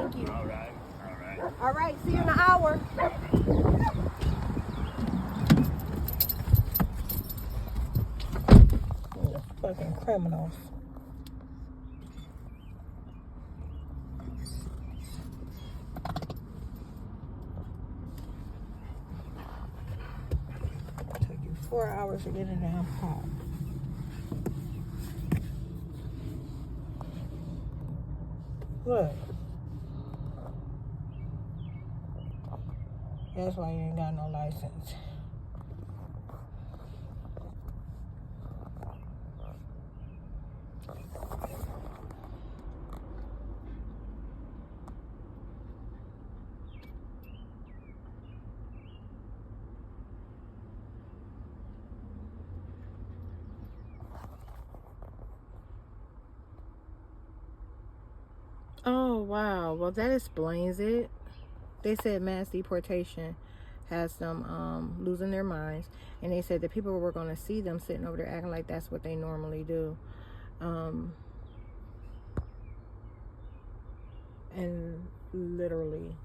Thank you. All right. All right, see you in an hour. Fucking criminals. Took you 4 hours to get in the pot. Look. That's why you ain't got no license. Oh, wow. Well, that explains it. They said mass deportation has them losing their minds. And they said that people were going to see them sitting over there acting like that's what they normally do. And literally,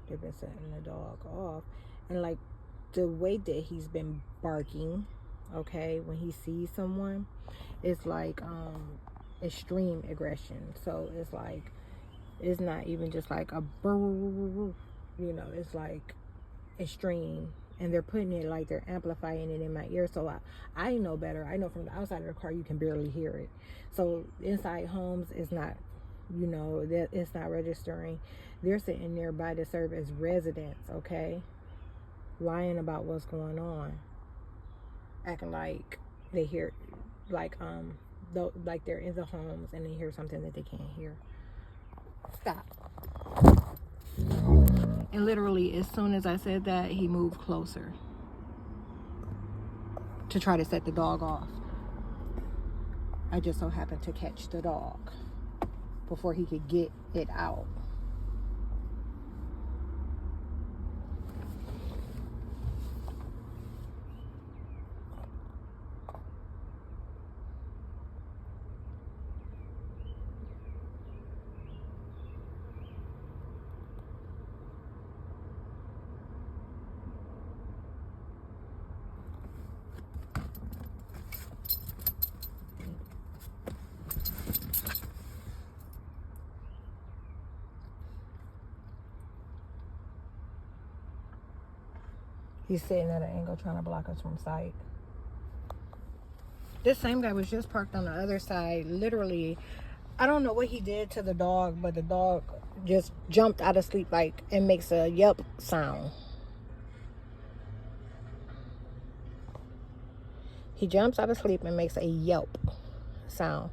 they've been setting the dog off. And like the way that he's been barking, okay, when he sees someone, it's like extreme aggression. So it's like, it's not even just like a brrr, you know, it's like extreme. And they're putting it like they're amplifying it in my ear. So I know better. I know from the outside of the car you can barely hear it. So inside homes is not, you know, that it's not registering. They're sitting there by to serve as residents, okay? Lying about what's going on. Acting like they hear, like they're in the homes and they hear something that they can't hear. Stop. And literally, as soon as I said that, he moved closer to try to set the dog off. I just so happened to catch the dog before he could get it out. He's sitting at an angle trying to block us from sight. This same guy was just parked on the other side. Literally, I don't know what he did to the dog, but the dog just jumped out of sleep like and makes a yelp sound. He jumps out of sleep and makes a yelp sound.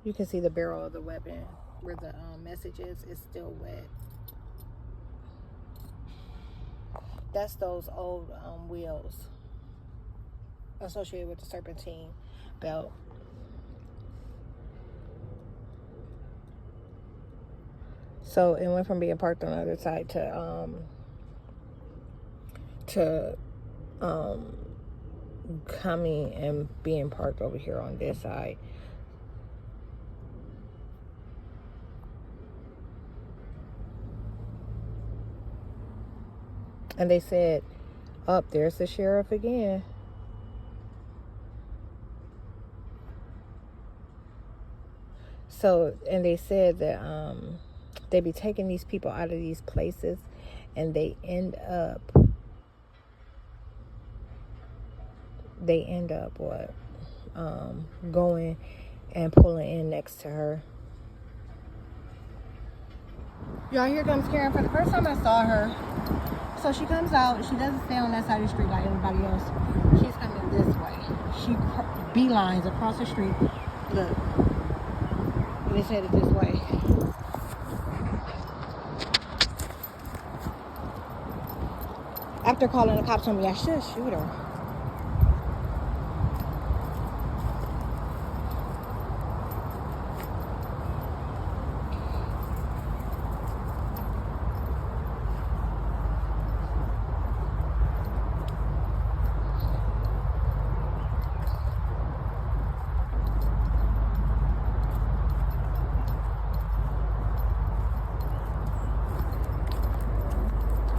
You can see the barrel of the weapon where the message is still wet. That's those old wheels associated with the serpentine belt. So it went from being parked on the other side to coming and being parked over here on this side. And they said, up there's the sheriff again. So, and they said that they be taking these people out of these places and they end up what? Going and pulling in next to her. Y'all, here comes Karen. For the first time I saw her, so she comes out. She doesn't stay on that side of the street like everybody else. She's coming this way. She beelines across the street. Look, and it's headed this way. After calling the cops on me, I should shoot her.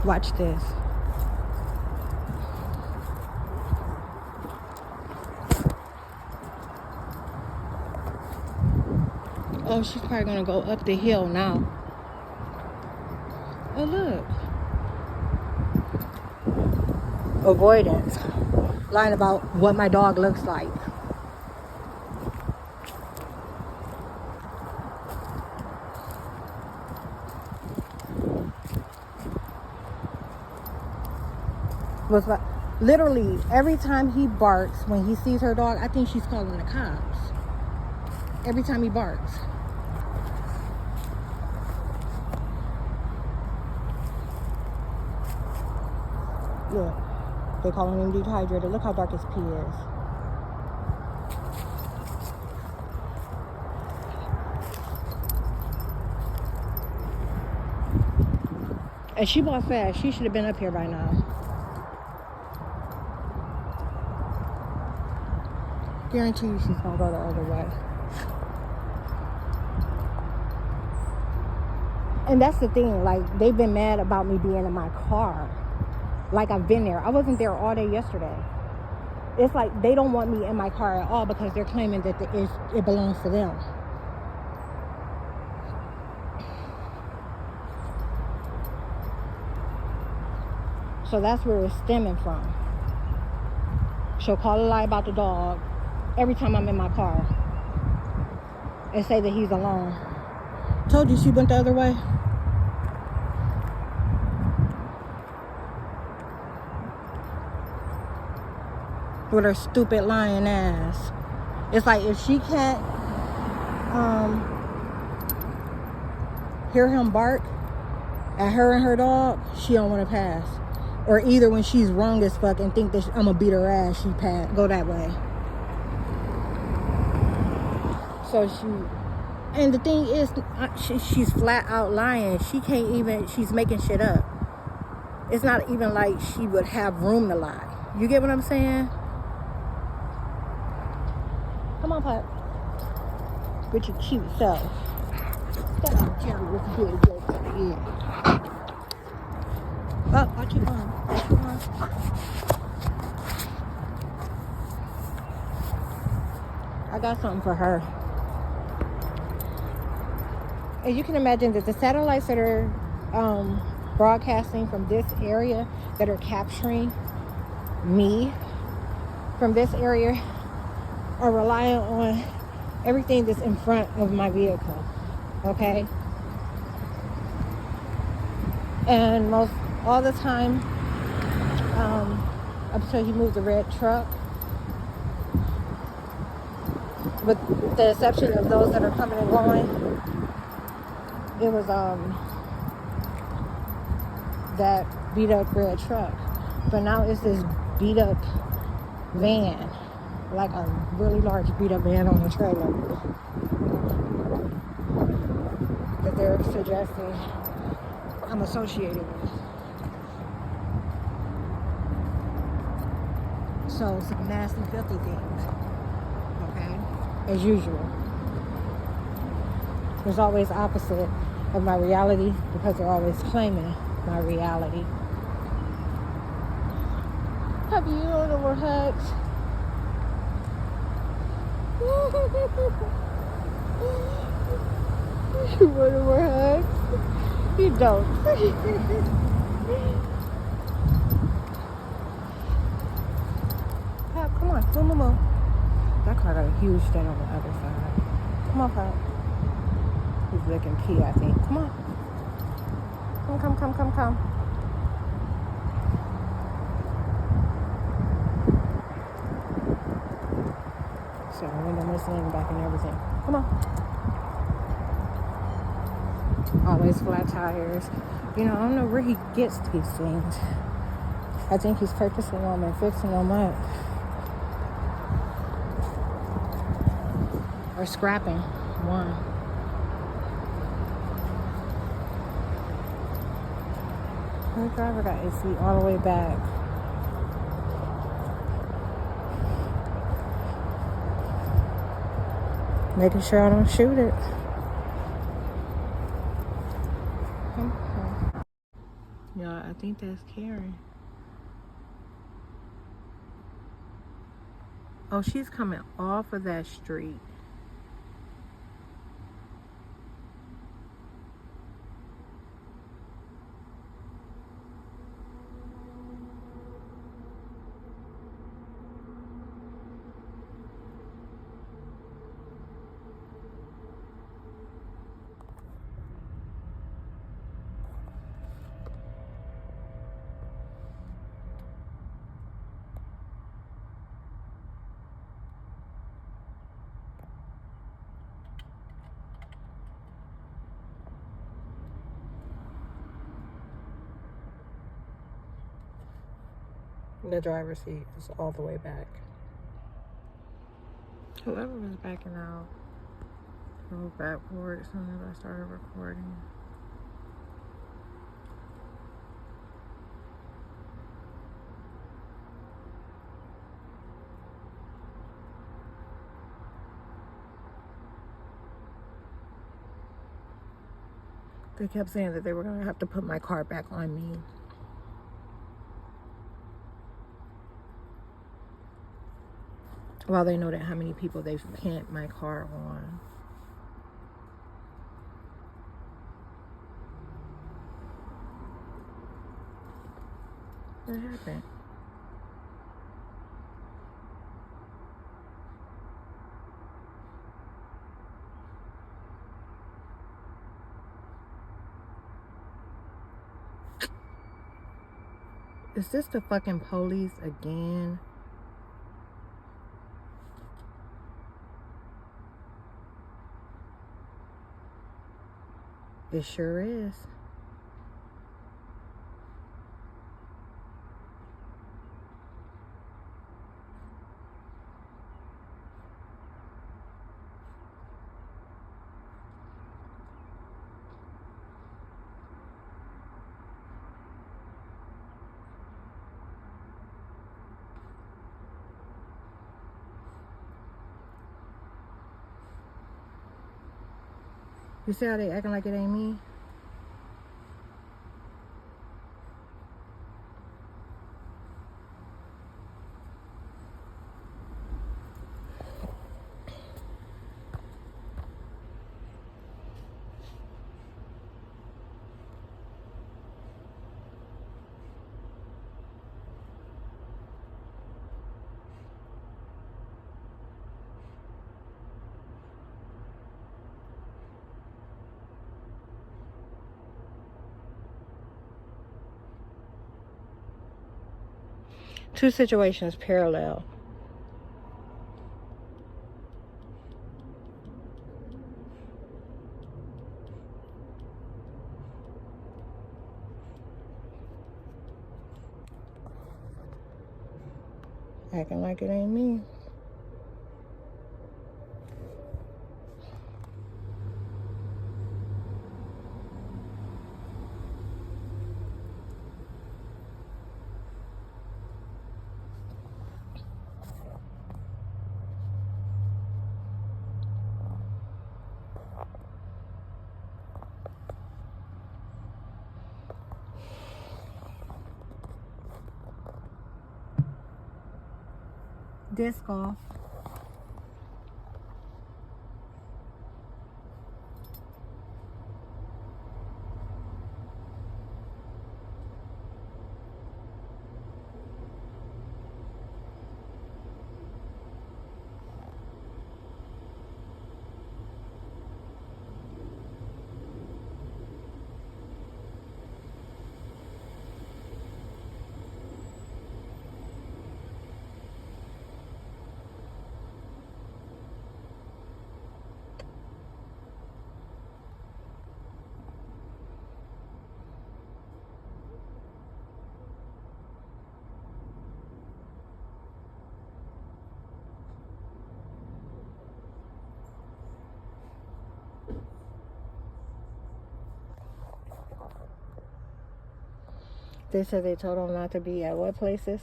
Watch this. Oh, she's probably gonna go up the hill now. Oh, look. Avoidance. Lying about what my dog looks like. Was like, literally every time he barks when he sees her dog, I think she's calling the cops. Every time he barks. Look, they're calling him dehydrated. Look how dark his pee is. And she bought fast. She should have been up here by now. Guarantee you she's gonna go the other way. And that's the thing, like, they've been mad about me being in my car. Like, I've been there. I wasn't there all day yesterday. It's like they don't want me in my car at all because they're claiming that it belongs to them. So that's where it's stemming from. She'll call a lie about the dog every time I'm in my car and say that he's alone. Told you she went the other way. With her stupid lying ass. It's like if she can't hear him bark at her and her dog, she don't want to pass. Or either when she's wrong as fuck and think that I'm gonna beat her ass, she go that way. So and the thing is, she's flat out lying. She can't even, she's making shit up. It's not even like she would have room to lie. You get what I'm saying? Come on, Pop. With your cute self. Stop out, Jerry, with the big jokes at the end. Oh, watch your mom. Watch your mom. I got something for her. As you can imagine, that the satellites that are broadcasting from this area, that are capturing me from this area, are relying on everything that's in front of my vehicle. Okay? And all the time, up until he moved the red truck, with the exception of those that are coming and going, it was that beat up red truck. But now it's this beat up van, like a really large beat up van on a trailer, that they're suggesting I'm associated with. So some nasty, filthy things. Okay? As usual. There's always opposite of my reality because they're always claiming my reality. Have you know more hugs? You want more hugs? You don't. Pop, come on, come on. That car got a huge dent on the other side. Come on, Pop. He's licking pee, I think. Come on. Come. So the window missing, back and everything. Come on. Always flat tires. You know, I don't know where he gets these things. I think he's purchasing them and fixing them up. Or scrapping one. The driver got his seat all the way back. Making sure I don't shoot it. Y'all, I think that's Karen. Oh, she's coming off of that street. The driver's seat is all the way back. Whoever was backing out, go backward as soon as I started recording. They kept saying that they were going to have to put my car back on me. While they know that how many people they've pinned my car on. What happened? Is this the fucking police again? It sure is. You see how they acting like it ain't me? Two situations parallel. Acting like it ain't me. Disc off. They said they told them not to be at what places?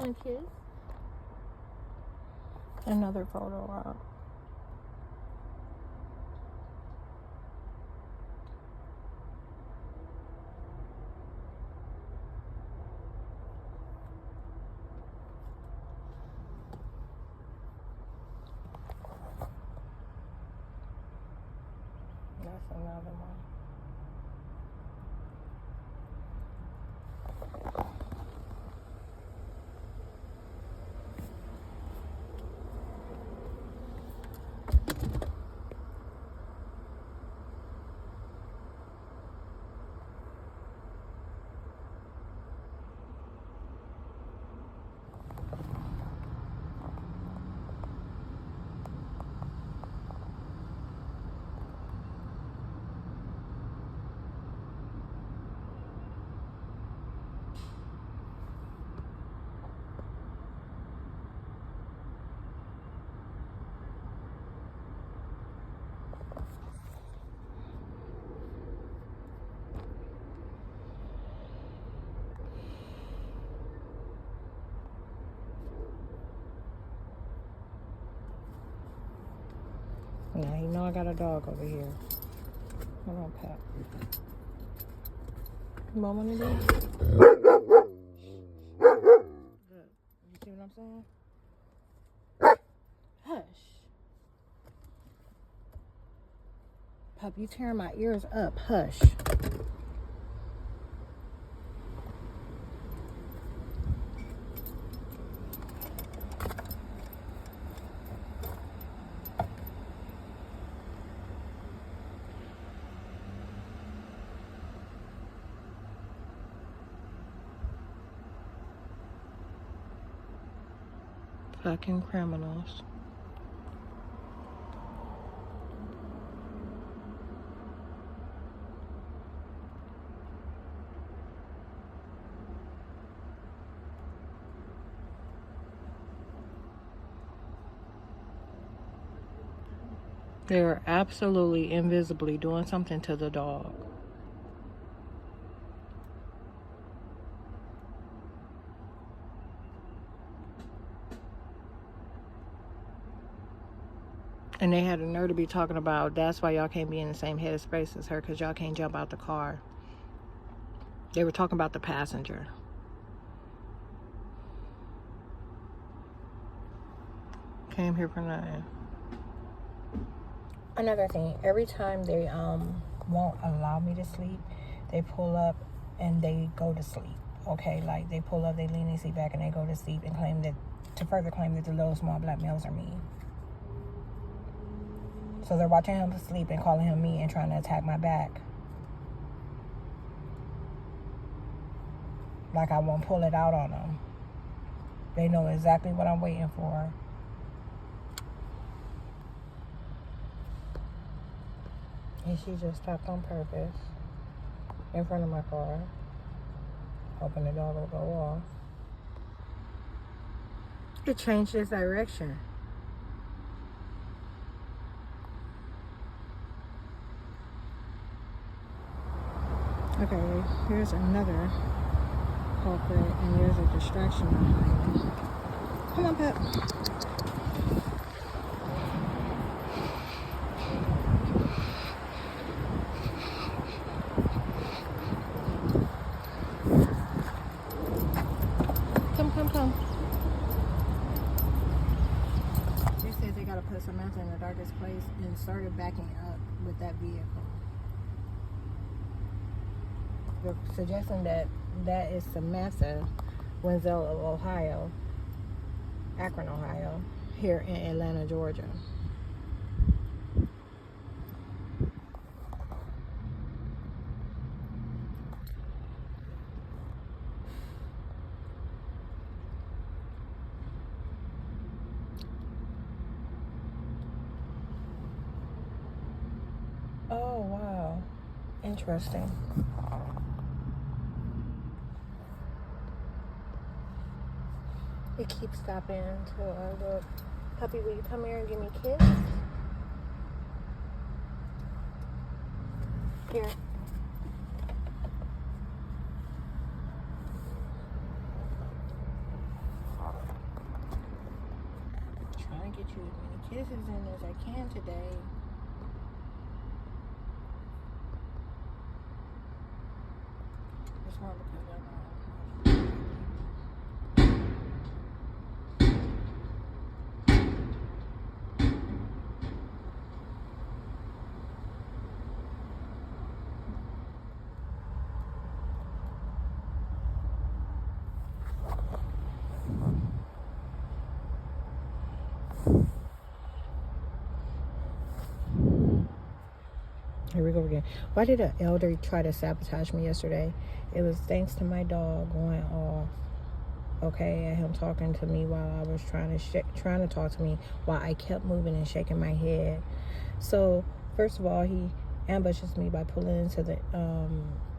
want a kiss? Another photo op. That's another one. Now you know I got a dog over here. Hold on, Pat. You want one of these? You see what I'm saying? Hush. Pup, you tearing my ears up. Hush. Fucking criminals. They were absolutely invisibly doing something to the dog. And they had a nerve to be talking about, that's why y'all can't be in the same headspace as her, because y'all can't jump out the car. They were talking about the passenger. Came here for nothing. Another thing, every time they won't allow me to sleep, they pull up and they go to sleep. Okay, like they pull up, they lean their seat back and they go to sleep and claim that, to further claim that the little small black males are mean. So they're watching him sleep and calling him mean and trying to attack my back. Like I won't pull it out on them. They know exactly what I'm waiting for. And she just stopped on purpose in front of my car, hoping the dog will go off. It changed its direction. Okay, here's another culprit, and there's a distraction behind me. Come on, Pep. Come. They said they gotta put Samantha in the darkest place and started backing up with that vehicle. They're suggesting that that is Samantha Wenzel of Ohio, Akron, Ohio, here in Atlanta, Georgia. Oh, wow. Interesting. It keeps stopping until I look. Puppy, will you come here and give me a kiss? Here. you as many kisses in as I can today. Just wanted to put that on. Here we go again. Why did an elder try to sabotage me yesterday? It was thanks to my dog going off. Okay, and him talking to me while I was trying to talk to me while I kept moving and shaking my head. So first of all, he ambushes me by pulling into the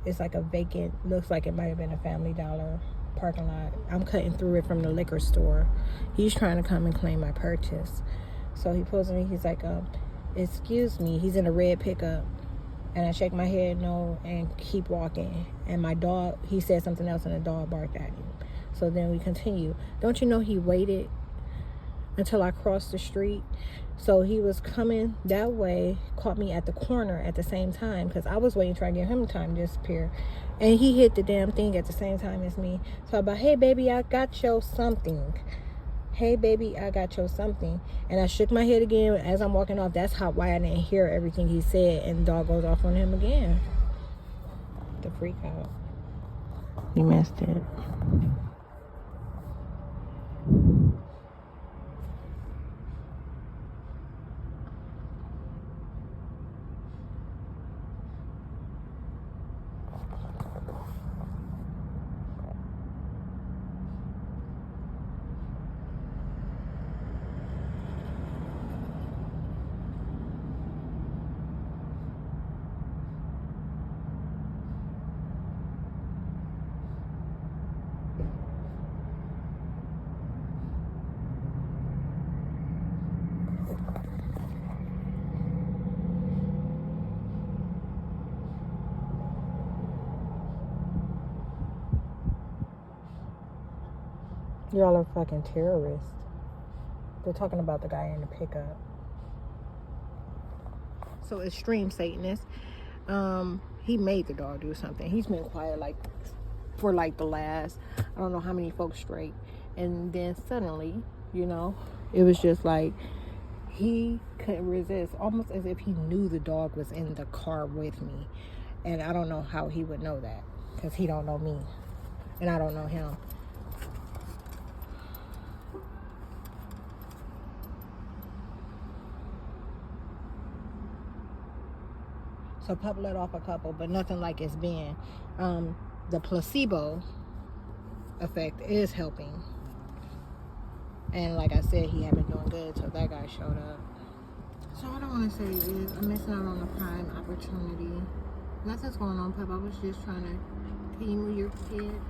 it's like a vacant, looks like it might have been a Family Dollar parking lot. I'm cutting through it from the liquor store. He's trying to come and claim my purchase. So he pulls me. He's like, excuse me. He's in a red pickup. And I shake my head no and keep walking. And my dog, he said something else and the dog barked at him. So then we continue. Don't you know he waited until I crossed the street? So he was coming that way, caught me at the corner at the same time because I was waiting, trying to get him time to disappear. And he hit the damn thing at the same time as me. So I'm like, hey, baby, I got you something. Hey, baby, I got you something. And I shook my head again as I'm walking off. That's why I didn't hear everything he said. And the dog goes off on him again. The freak out. He missed it. Y'all are fucking terrorists. They're talking about the guy in the pickup. So extreme Satanist. He made the dog do something. He's been quiet for the last, I don't know how many folks straight. And then suddenly, it was just like he couldn't resist, almost as if he knew the dog was in the car with me. And I don't know how he would know that, because he don't know me and I don't know him. So pup let off a couple, but nothing like it's been. The placebo effect is helping. And like I said, he had been doing good till that guy showed up. So what I want to say is I'm missing out on a prime opportunity. Nothing's going on, pup. I was just trying to, can you move your kid?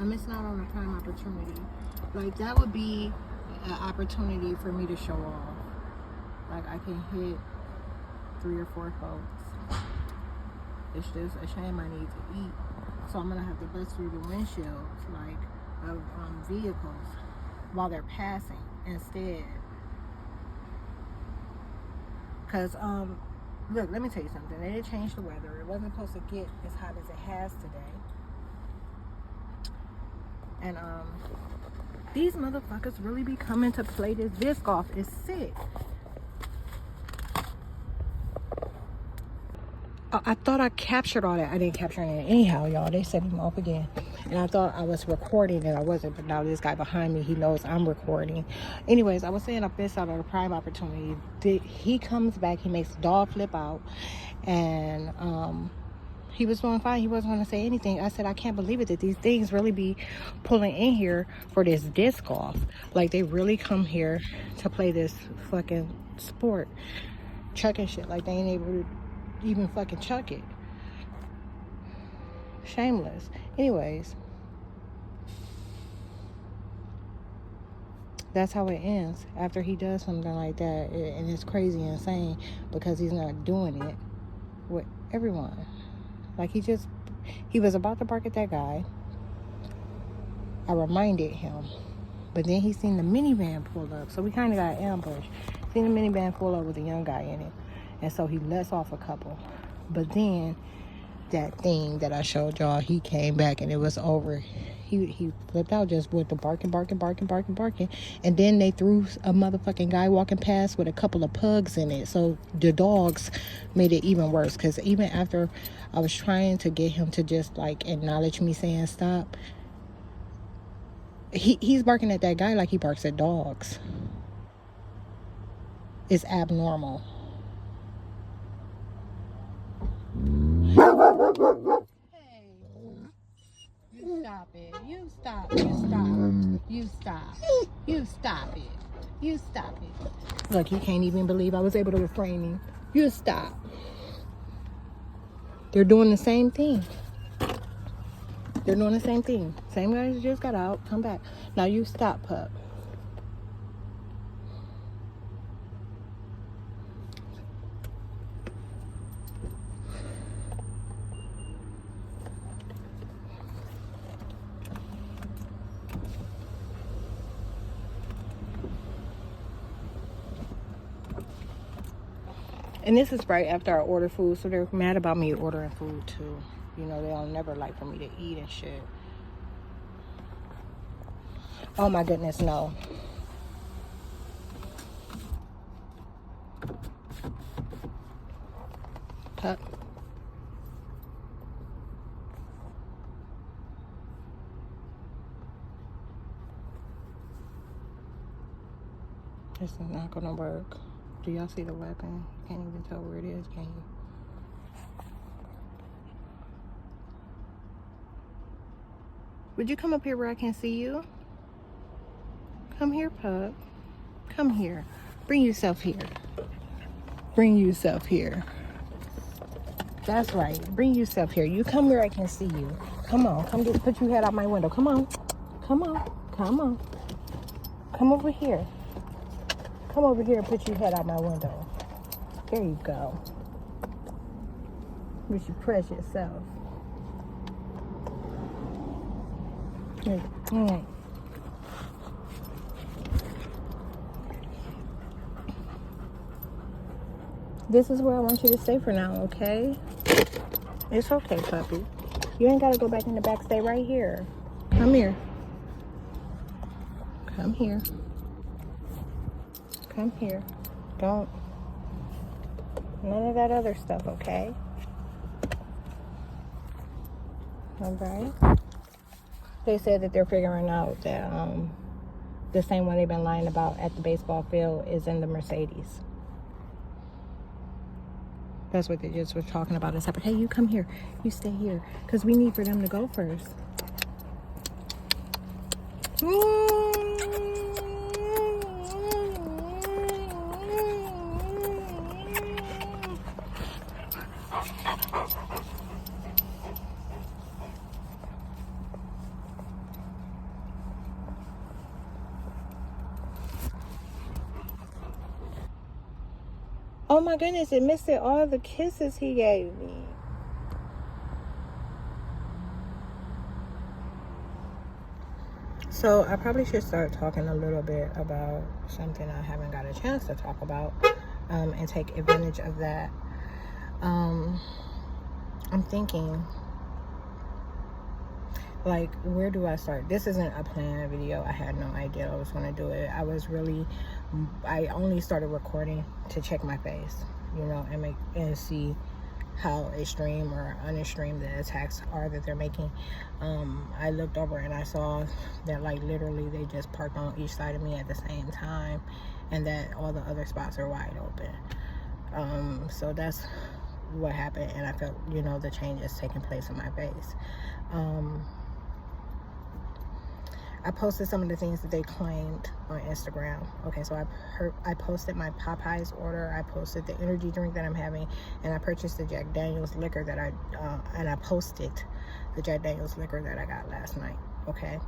I'm missing out on a prime opportunity. Like, that would be an opportunity for me to show off. Like, I can hit 3 or 4 folks. It's just a shame I need to eat. So I'm going to have to bust through the windshields, of vehicles while they're passing instead. Because, look, let me tell you something. They did change the weather. It wasn't supposed to get as hot as it has today. And, these motherfuckers really be coming to play this disc golf. It's sick. I thought I captured all that. I didn't capture it anyhow, y'all. They set him off again. And I thought I was recording and I wasn't. But now this guy behind me, he knows I'm recording. Anyways, I was saying I missed out on a prime opportunity. He comes back. He makes the dog flip out. And he was doing fine. He wasn't going to say anything. I said, I can't believe it that these things really be pulling in here for this disc golf. Like, they really come here to play this fucking sport. Chucking shit like they ain't able to even fucking chuck it. Shameless. Anyways, that's how it ends after he does something like that. And it's crazy and insane because he's not doing it with everyone. Like, he was about to bark at that guy. I reminded him But then he seen the minivan pull up, so we kind of got ambushed. Seen the minivan pull up with a young guy in it, and so he lets off a couple. But then that thing that I showed y'all, he came back and it was over. He flipped out just with the barking. And then they threw a motherfucking guy walking past with a couple of pugs in it. So the dogs made it even worse. Because even after I was trying to get him to just like acknowledge me saying stop, he's barking at that guy like he barks at dogs. It's abnormal. Stop it. You stop it. Look, you can't even believe I was able to refrain him. You stop. They're doing the same thing. Same guys just got out. Come back. Now you stop, pup. And this is right after I order food, so they're mad about me ordering food too. You know, they don't never like for me to eat and shit. Oh my goodness, no. Pup. This is not gonna work. Do y'all see the weapon? Can't even tell where it is, can you? Would you come up here where I can see you? Come here, pup. Come here. Bring yourself here. That's right. Bring yourself here. You come where I can see you. Come on. Come get, put your head out my window. Come on. Come over here. Come over here and put your head out my window. There you go. With your precious self. All right. This is where I want you to stay for now, okay? It's okay, puppy. You ain't got to go back in the back. Stay right here. Come here. Don't. None of that other stuff, okay? All right. They said that they're figuring out that the same one they've been lying about at the baseball field is in the Mercedes. That's what they just were talking about. It's happening. Hey, you come here. You stay here. Because we need for them to go first. Oh my goodness, it missed all the kisses he gave me. So I probably should start talking a little bit about something I haven't got a chance to talk about, and take advantage of that. I'm thinking, like, where do I start? This isn't a planned video. I had no idea I was going to do it. I only started recording to check my face, you know, and see how extreme or unextreme the attacks are that they're making. I looked over and I saw that, like, literally they just parked on each side of me at the same time, and that all the other spots are wide open. So that's what happened, and I felt, you know, the changes taking place in my face. I posted some of the things that they claimed on Instagram. Okay, so I posted my Popeyes order. I posted the energy drink that I'm having, and I purchased the Jack Daniels liquor that I posted the Jack Daniels liquor that I got last night. Okay.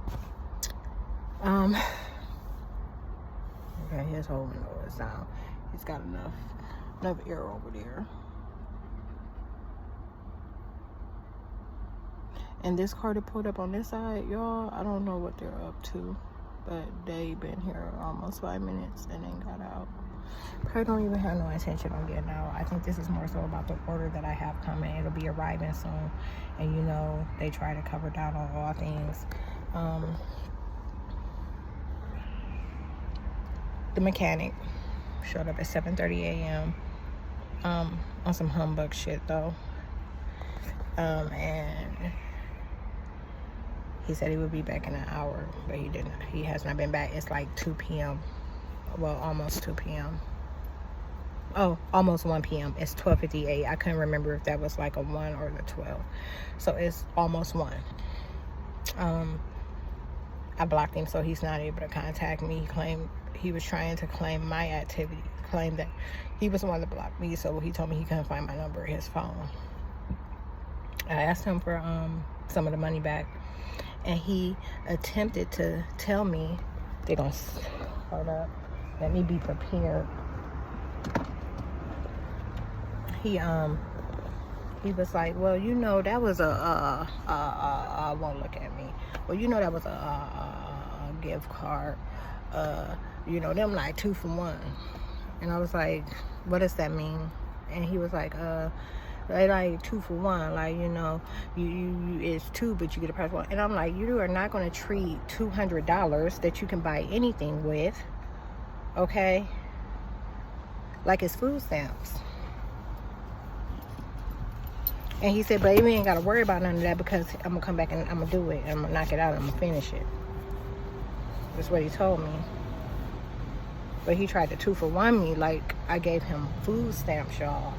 Okay, his whole window is down. He's got enough air over there. And this car that pulled up on this side, y'all, I don't know what they're up to. but they been here almost 5 minutes and ain't got out. Probably don't even have no intention on getting out. I think this is more so about the order that I have coming. It'll be arriving soon, and you know they try to cover down on all things. The mechanic showed up at 7:30 a.m. On some humbug shit though, and he said he would be back in an hour, but he didn't. He has not been back. It's like 2 p.m. Well, almost 2 p.m. Oh, almost 1 p.m. It's 12:58. I couldn't remember if that was like a 1 or the 12. So it's almost 1. I blocked him, so he's not able to contact me. He claimed he was trying to claim my activity, claimed that he was the one that blocked me, so he told me he couldn't find my number in his phone. I asked him for some of the money back, and he attempted to tell me they're gonna hold up. Let me be prepared. He was like, well, you know, that was won't look at me. Well, you know, that was a gift card. You know, them like 2 for 1. And I was like, what does that mean? And he was like, they like 2 for 1. Like, you know, you it's 2, but you get a price 1. And I'm like, you are not going to treat $200 that you can buy anything with, okay, like it's food stamps. And he said, but we ain't got to worry about none of that because I'm going to come back and I'm going to do it. I'm going to knock it out. I'm going to finish it. That's what he told me. But he tried to 2 for 1 me like I gave him food stamps, y'all.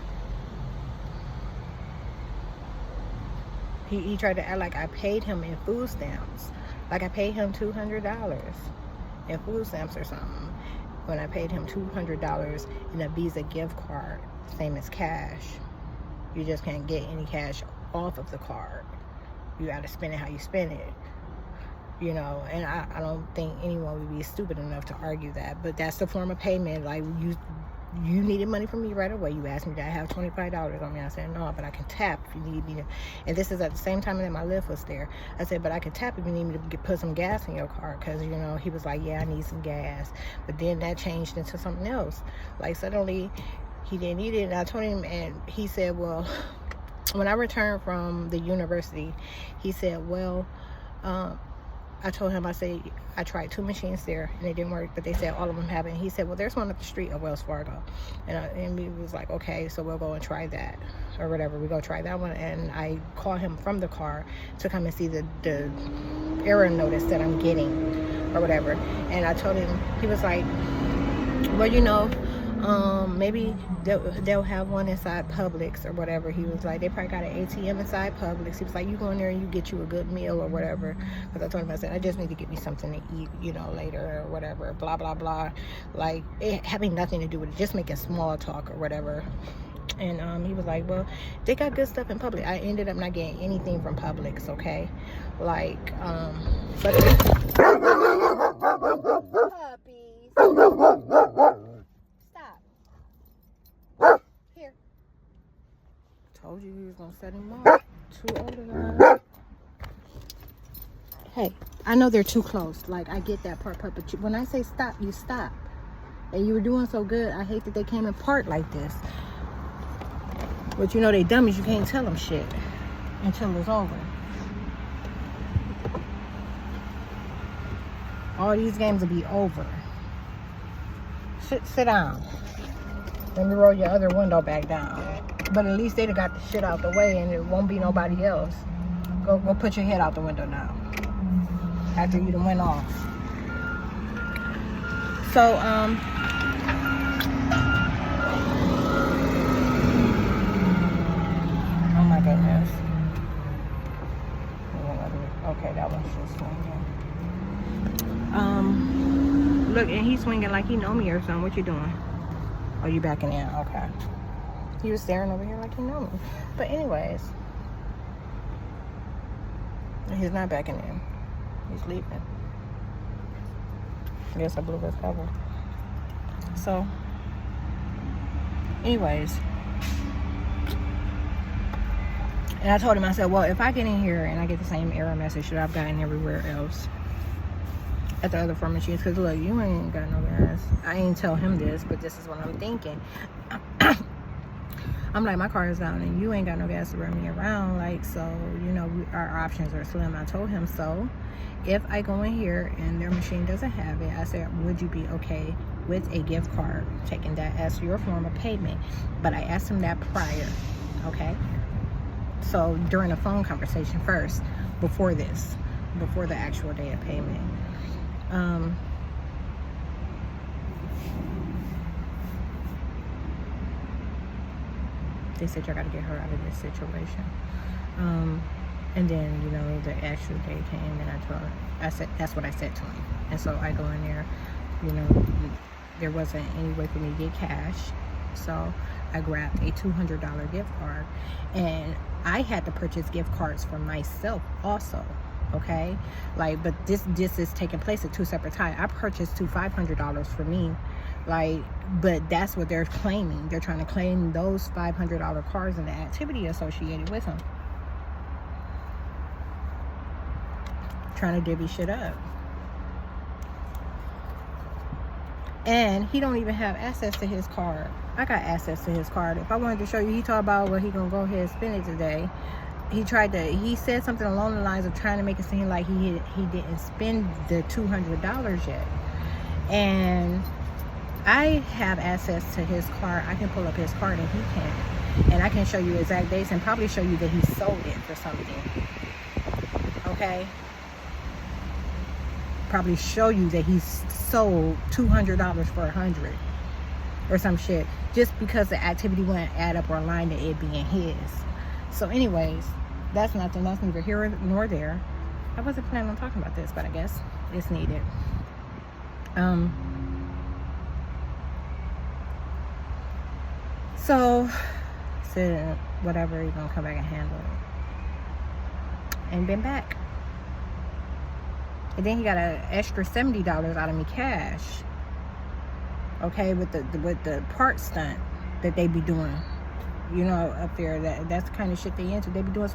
He tried to act like I paid him in food stamps. Like I paid him $200 in food stamps or something. When I paid him $200 in a Visa gift card, same as cash. You just can't get any cash off of the card. You got to spend it how you spend it. You know, and I don't think anyone would be stupid enough to argue that. But that's the form of payment. Like, you needed money from me right away. You asked me, did I have $25 on me? I said, no, but I can tap if you need me to. And this is at the same time that my Lyft was there. I said, but I can tap if you need me to put some gas in your car. Because, you know, he was like, yeah, I need some gas. But then that changed into something else. Like, suddenly he didn't need it. And I told him, and he said, well, when I returned from the university, he said, well, I told him, I said, I tried 2 machines there and it didn't work, but they said all of them have it. And he said, well, there's one up the street of Wells Fargo. And he was like, okay, so we'll go and try that or whatever. We go try that one. And I called him from the car to come and see the error notice that I'm getting or whatever. And I told him, he was like, well, you know, maybe they'll have one inside Publix or whatever. He was like, they probably got an ATM inside Publix. He was like, you go in there and you get you a good meal or whatever. Because I told him, I said, I just need to get me something to eat, you know, later or whatever, blah, blah, blah. Like, it having nothing to do with it, just making small talk or whatever. And he was like, well, they got good stuff in Publix. I ended up not getting anything from Publix, okay? Like, but told you he was gonna set him up. Too old enough. Hey, I know they're too close. Like, I get that part, but when I say stop, you stop. And you were doing so good. I hate that they came in part like this. But you know they dummies. You can't tell them shit until it's over. All these games will be over. Sit down. Let me roll your other window back down. But at least they'd have got the shit out the way and it won't be nobody else. Go put your head out the window now. After you done went off. So, oh my goodness. Okay, that one's just swinging. Look, and he's swinging like he know me or something. What you doing? Oh, you backing in? Okay. He was staring over here like he know me. But anyways, he's not backing in. He's leaving. I guess I blew his cover. So, anyways. And I told him, I said, well, if I get in here and I get the same error message that I've gotten everywhere else, at the other 4 machines. Because look, you ain't got no gas. I ain't tell him this, but this is what I'm thinking. I'm like, my car is down and you ain't got no gas to run me around. Like, so, you know, our options are slim. I told him so. If I go in here and their machine doesn't have it, I said, would you be okay with a gift card, taking that as your form of payment? But I asked him that prior, okay? So during a phone conversation first, before the actual day of payment. They said, y'all got to get her out of this situation. And then, you know, the actual day came, and I said, that's what I said to him. And so I go in there, you know, there wasn't any way for me to get cash. So I grabbed a $200 gift card, and I had to purchase gift cards for myself also. Okay, like, but this is taking place at two separate times. I purchased two $500 for me, like, but that's what they're claiming. They're trying to claim those $500 cards and the activity associated with them, trying to divvy shit up. And he don't even have access to his card. I got access to his card. If I wanted to show you, he talked about, well, he gonna go ahead and spend it today. He said something along the lines of trying to make it seem like he didn't spend the $200 yet. And I have access to his card. I can pull up his card and he can't. And I can show you exact dates and probably show you that he sold it for something. Okay? Probably show you that he sold $200 for $100 or some shit, just because the activity wouldn't add up or align to it being his. So anyways, that's neither here nor there. I wasn't planning on talking about this, but I guess it's needed. So said whatever, you're gonna come back and handle it, and been back. And then he got an extra $70 out of me cash. Okay, with the part stunt that they be doing, you know, up there. That's the kind of shit they into. They be doing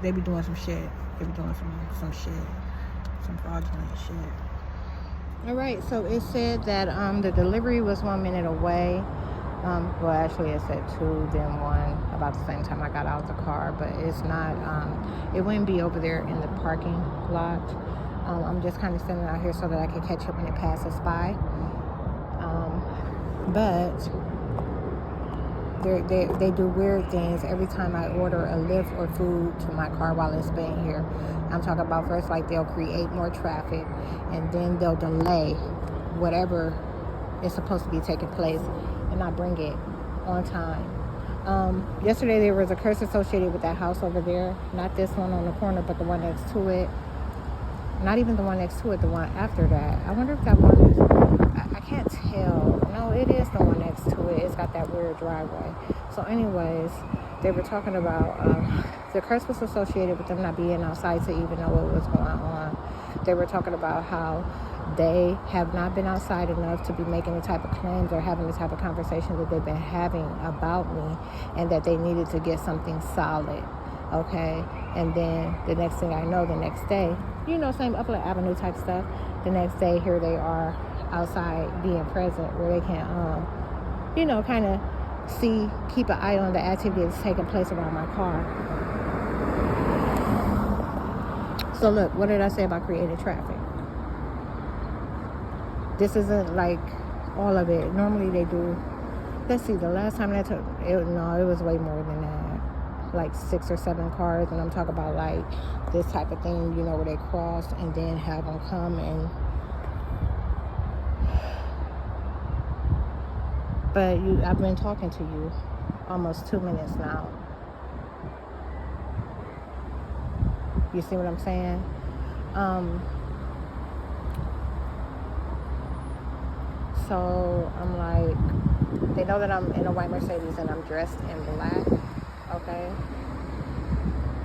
they be doing some shit. They be doing some shit, some fraudulent shit. All right, so it said that the delivery was 1 minute away. Well, actually it said 2, then 1, about the same time I got out of the car, but it's not, it wouldn't be over there in the parking lot. I'm just kind of standing out here so that I can catch it when it passes by. But they do weird things every time I order a lift or food to my car while it's been here. I'm talking about, first, like, they'll create more traffic, and then they'll delay whatever is supposed to be taking place and not bring it on time. Yesterday there was a curse associated with that house over there. Not this one on the corner, but the one next to it. Not even the one next to it, the one after that. I wonder if that one is, I can't tell. No, it is the one next to it. It's got that weird driveway. So anyways, they were talking about, the curse was associated with them not being outside to even know what was going on. They were talking about how they have not been outside enough to be making the type of claims or having the type of conversations that they've been having about me, and that they needed to get something solid. Okay, and then the next thing I know, the next day, you know, same Upland Avenue type stuff. The next day, here they are outside being present, where they can, you know, kind of keep an eye on the activity that's taking place around my car. So look, what did I say about creating traffic? This isn't like all of it. Normally they do, let's see, the last time that took, it was way more than that. Like 6 or 7 cars, and I'm talking about like this type of thing, you know, where they cross and then have them come and, but I've been talking to you almost 2 minutes now. You see what I'm saying? So I'm like, they know that I'm in a white Mercedes and I'm dressed in black. Okay.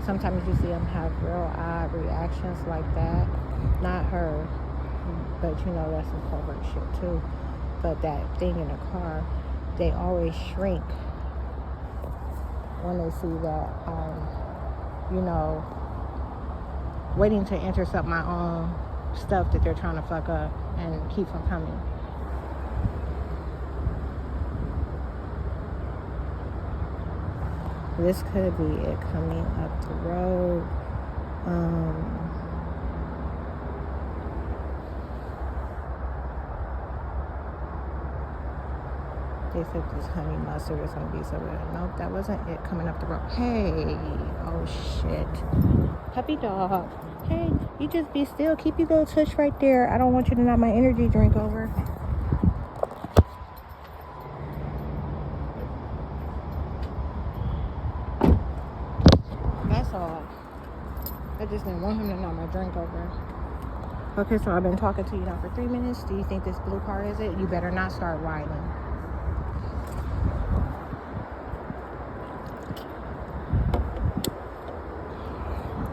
Sometimes you see them have real odd reactions like that. Not her, but you know, that's some covert shit too. But that thing in the car, they always shrink when they see that, you know, waiting to intercept my own stuff that they're trying to fuck up and keep from coming. This could be it coming up the road. They said this honey mustard is going to be so good. Nope, that wasn't it coming up the road. Hey, oh shit. Puppy dog. Hey, you just be still. Keep your little tush right there. I don't want you to knock my energy drink over. That's all. I just didn't want him to knock my drink over. Okay, so I've been talking to you now for 3 minutes. Do you think this blue car is it? You better not start riding.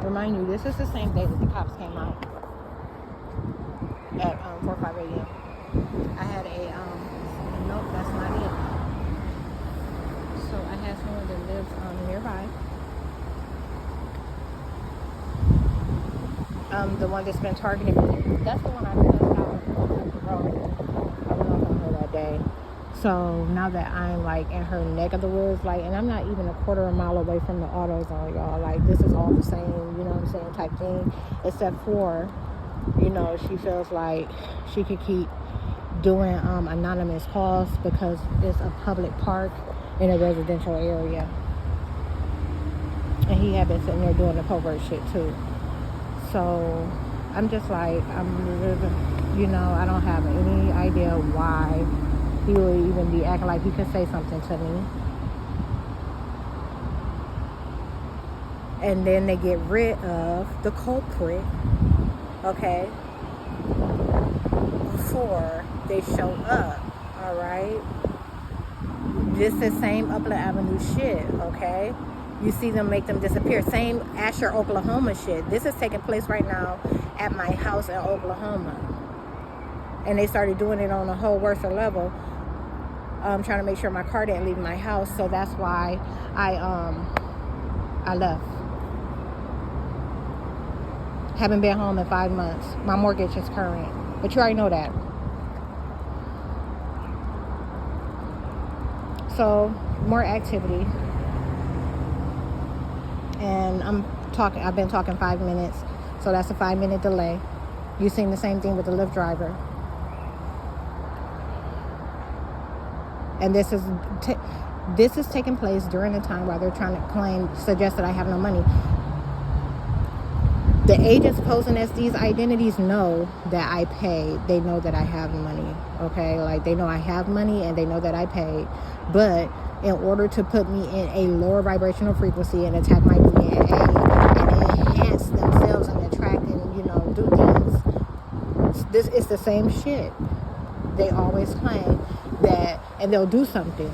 Remind you, this is the same day that the cops came out at 4 or 5 a.m. I had nope, that's not it. So I had someone that lives nearby. The one that's been targeting me. That's the one I cussed out on the road. I went off on her that day. So now that I'm like in her neck of the woods, like, and I'm not even a quarter of a mile away from the AutoZone, y'all. Like, this is all the same, you know what I'm saying, type thing. Except for, you know, she feels like she could keep doing anonymous calls because it's a public park in a residential area. And he had been sitting there doing the covert shit too. So I'm just like, you know, I don't have any idea why he would even be acting like he could say something to me. And then they get rid of the culprit, okay, before they show up, all right? This is same Upland Avenue shit, okay? You see them make them disappear. Same Asher, Oklahoma shit. This is taking place right now at my house in Oklahoma. And they started doing it on a whole worse level. Trying to make sure my car didn't leave my house. So that's why I left. Haven't been home in 5 months. My mortgage is current. But you already know that. So, more activity. And I've been talking 5 minutes, so that's a 5-minute delay. You've seen the same thing with the Lyft driver. And this is taking place during the time while they're trying to suggest that I have no money. The agents posing as these identities know that I pay. They know that I have money, okay? Like, they know I have money and they know that I paid. But in order to put me in a lower vibrational frequency and attack my DNA and enhance themselves and attract and, you know, do things, this is the same shit. They always claim that, and they'll do something,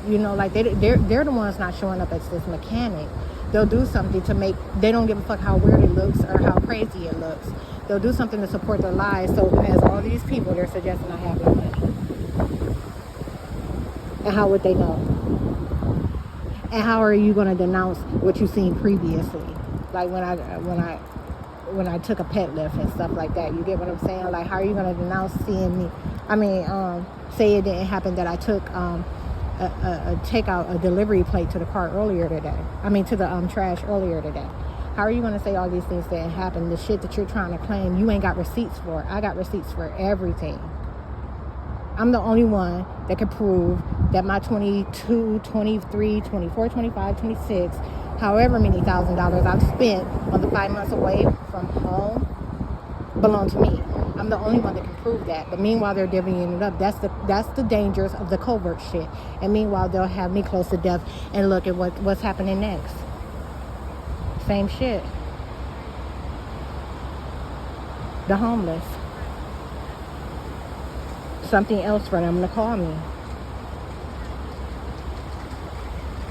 you know, like they're the ones not showing up as this mechanic. They'll do something to make, they don't give a fuck how weird it looks or how crazy it looks. They'll do something to support their lies. So as all these people, they're suggesting I have no money. And how would they know? And how are you going to denounce what you've seen previously? Like when I took a pet lift and stuff like that. You get what I'm saying? Like, how are you going to denounce seeing me? I mean, say it didn't happen that I took a delivery plate to the car earlier today. I mean, to the trash earlier today. How are you going to say all these things didn't happen? The shit that you're trying to claim, you ain't got receipts for. I got receipts for everything. I'm the only one that can prove that my 22, 23, 24, 25, 26, however many $1,000s I've spent on the 5 months away from home belong to me. I'm the only one that can prove that. But meanwhile, they're divvying it up. That's the dangers of the covert shit. And meanwhile, they'll have me close to death and look at what's happening next. Same shit. The homeless. Something else for them to call me.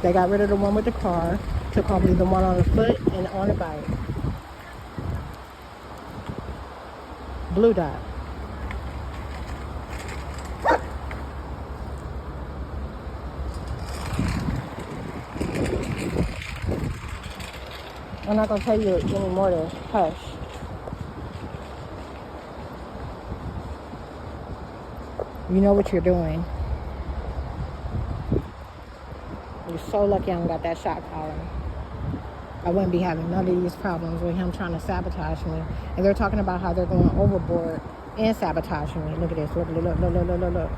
They got rid of the one with the car to call me the one on the foot and on the bike. Blue dot. I'm not going to tell you any more to hush. You know what you're doing. You're so lucky I don't got that shot collar. I wouldn't be having none of these problems with him trying to sabotage me. And they're talking about how they're going overboard and sabotaging me. Look at this. Look, look, look, look, look, look, look.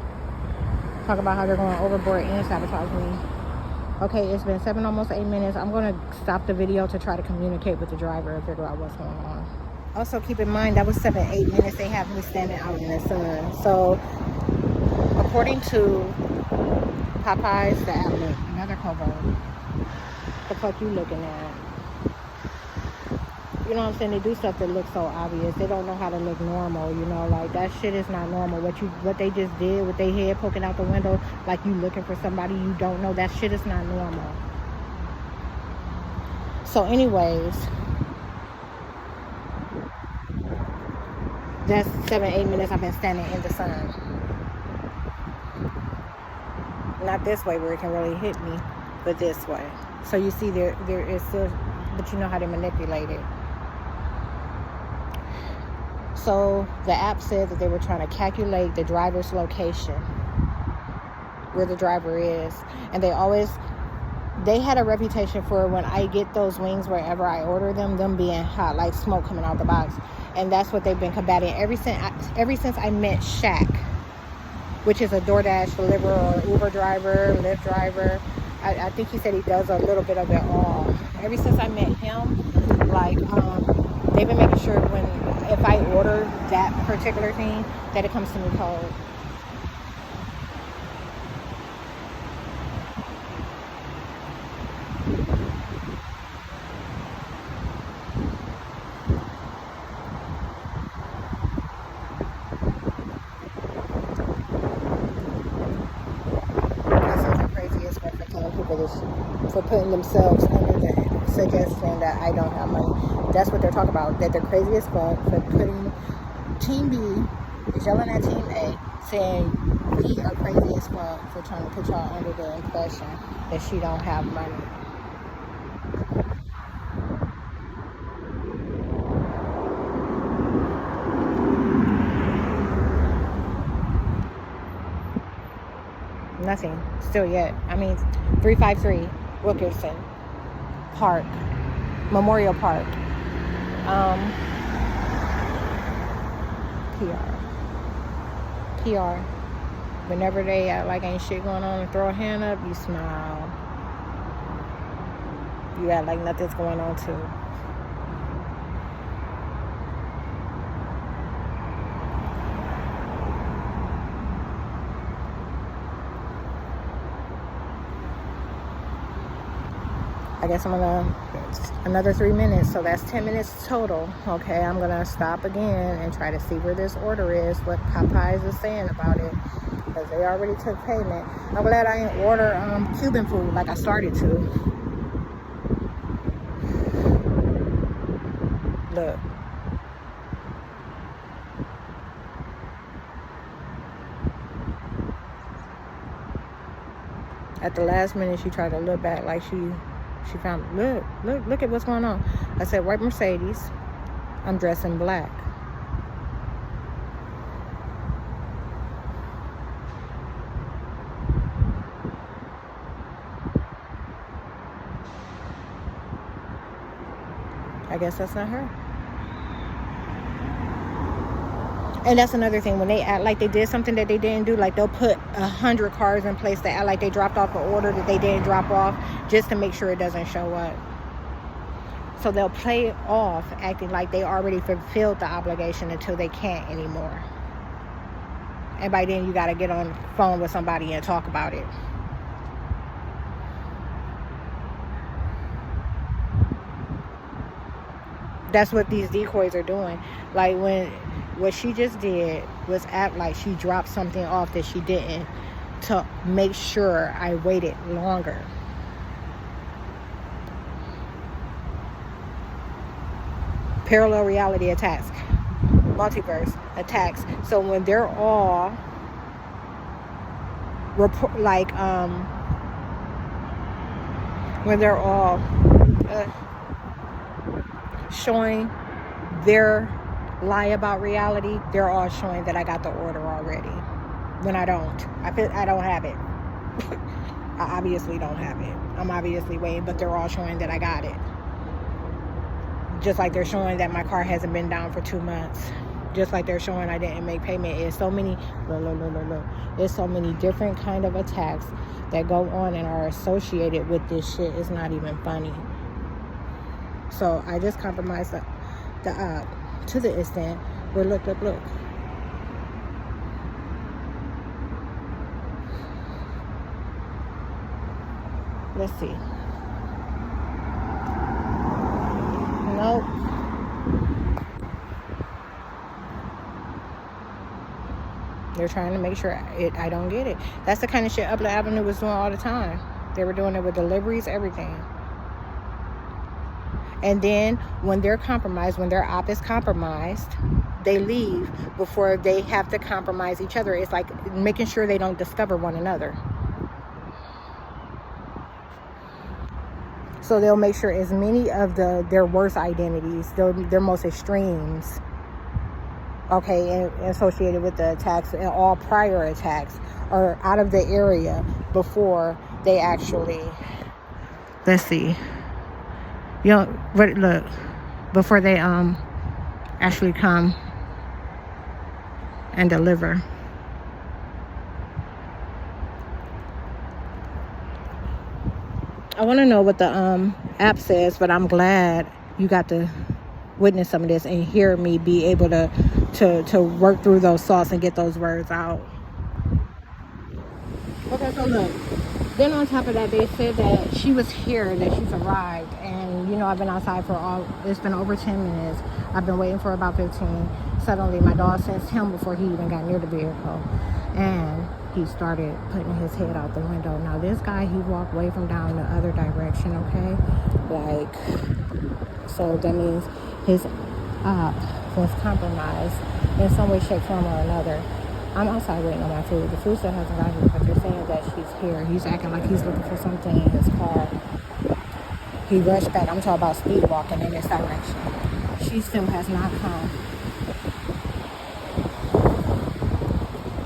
Talk about how they're going overboard and sabotaging me. Okay, it's been 7, almost 8 minutes. I'm going to stop the video to try to communicate with the driver and figure out what's going on. Also, keep in mind, that was 7, 8 minutes they have me standing out in the sun. So, according to Popeyes, the outlet, another covert. The fuck you looking at? You know what I'm saying? They do stuff that looks so obvious. They don't know how to look normal, you know? Like, that shit is not normal. What they just did with their head poking out the window, like you looking for somebody you don't know, that shit is not normal. So anyways, that's 7, 8 minutes I've been standing in the sun. Not this way where it can really hit me, but this way. So you see there is still, but you know how to manipulate it. So the app said that they were trying to calculate the driver's location, where the driver is. And they had a reputation for, when I get those wings wherever I order them being hot, like smoke coming out the box. And that's what they've been combating ever since I met Shaq, which is a DoorDash deliverer or Uber driver, Lyft driver. I think he said he does a little bit of it all. Ever since I met him, like, they've been making sure if I order that particular thing, that it comes to me cold. That's something crazy as well for telling people this, for putting themselves under the suggestion that I don't have money. That's what they're talking about, that they're crazy as fuck for putting Team B is yelling at Team A, saying we are crazy as fuck for trying to put y'all under the impression that she don't have money. Nothing still yet. I mean, 353 Wilkerson Park, Memorial Park. PR. Whenever they act like ain't shit going on and throw a hand up, you smile. You act like nothing's going on too. I guess I'm gonna, another 3 minutes, so that's 10 minutes total. Okay, I'm gonna stop again and try to see where this order is, what Popeyes is saying about it, because they already took payment. I'm glad I didn't order Cuban food like I started to. Look. At the last minute, she tried to look back like she found, look at what's going on. I said, white Mercedes. I'm dressed in black. I guess that's not her. And that's another thing, when they act like they did something that they didn't do, like they'll put 100 cars in place that act like they dropped off an order that they didn't drop off, just to make sure it doesn't show up. So they'll play it off acting like they already fulfilled the obligation until they can't anymore. And by then you got to get on the phone with somebody and talk about it. That's what these decoys are doing. Like, what she just did was act like she dropped something off that she didn't, to make sure I waited longer. Parallel reality attacks, multiverse attacks. So when they're all when they're all showing their lie about reality, they're all showing that I got the order already. when I don't. I don't have it. I obviously don't have it. I'm obviously waiting, but they're all showing that I got it. Just like they're showing that my car hasn't been down for 2 months. Just like they're showing I didn't make payment. It's so many, There's so many different kind of attacks that go on and are associated with this shit. It's not even funny. So I just compromised the app to the extent where look. Let's see. Nope. They're trying to make sure I don't get it. That's the kind of shit Upland Avenue was doing all the time. They were doing it with deliveries, everything. And then when they're compromised, when their app is compromised, they leave before they have to compromise each other. It's like making sure they don't discover one another. So they'll make sure as many of their worst identities, their most extremes, okay, and associated with the attacks and all prior attacks are out of the area before they actually, let's see, look, before they actually come and deliver. I want to know what the app says, but I'm glad you got to witness some of this and hear me be able to work through those thoughts and get those words out. Okay, so look. Then on top of that, they said that she was here, that she's arrived. And, I've been outside it's been over 10 minutes. I've been waiting for about 15. Suddenly, my dog sensed him before he even got near the vehicle. And he started putting his head out the window. Now, this guy, he walked away from down the other direction, okay? So that means his op was compromised in some way, shape, form, or another. I'm outside waiting on my food. The food still hasn't got here, but they're saying that she's here. He's acting like he's looking for something in his car. He rushed back. I'm talking about speed walking in this direction. She still has not come.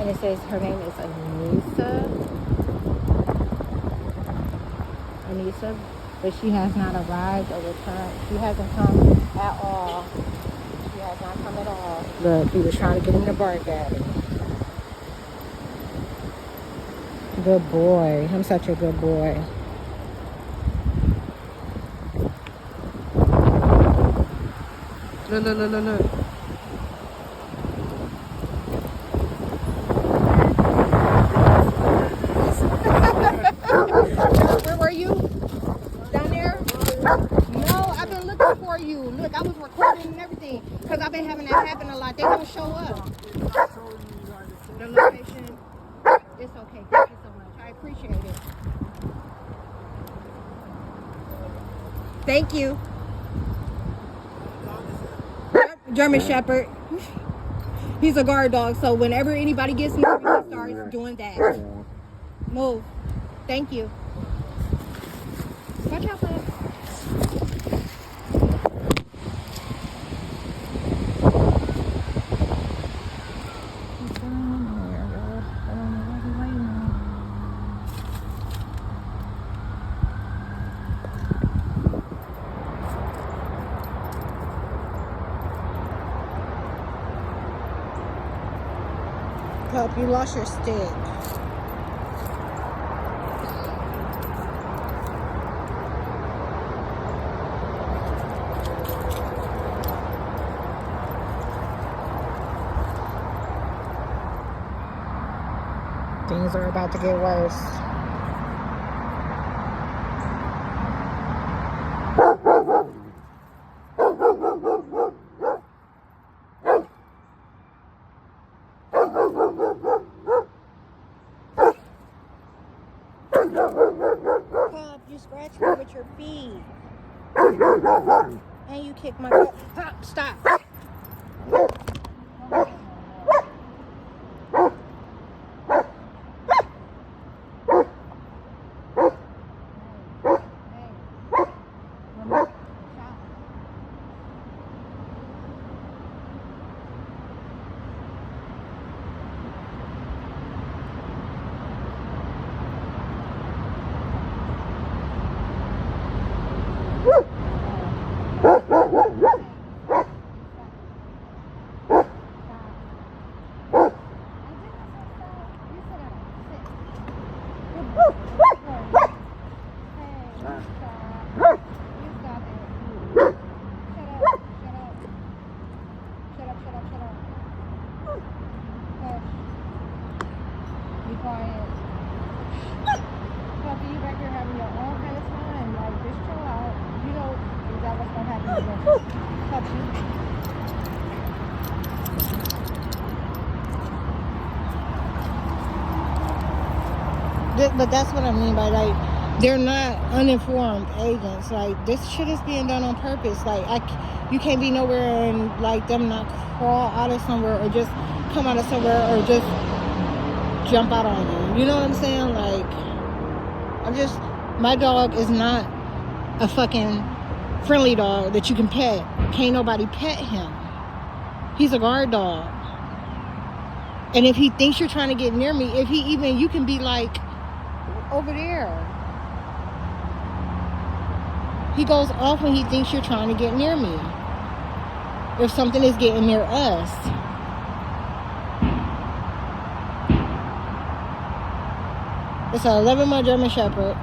And it says her name is Anissa, but she has not arrived or returned. She hasn't come at all. She has not come at all. Look, he was trying to get him to bark at him. Good boy. I'm such a good boy. Look. Where were you? Down there? No, I've been looking for you. Look, I was recording and everything because I've been having that happen a lot. They don't show up. The location. It's okay. Thank you so much. I appreciate it. Thank you. German Shepherd. He's a guard dog, so whenever anybody gets nervous, he starts doing that. Move. Thank you. Watch out, bud. Pup, you lost your stick. Things are about to get worse. Pup, you scratched me with your feet. And you kicked my butt. Pup, stop. Whew. But that's what I mean by, like, they're not uninformed agents. Like, this shit is being done on purpose. Like, you can't be nowhere and, like, them not crawl out of somewhere or just come out of somewhere or just jump out on you. You know what I'm saying? Like, my dog is not a fucking friendly dog that you can pet. Can't nobody pet him. He's a guard dog. And if he thinks you're trying to get near me, you can be like, over there. He goes off when he thinks you're trying to get near me. If something is getting near us. It's an 11-month German Shepherd.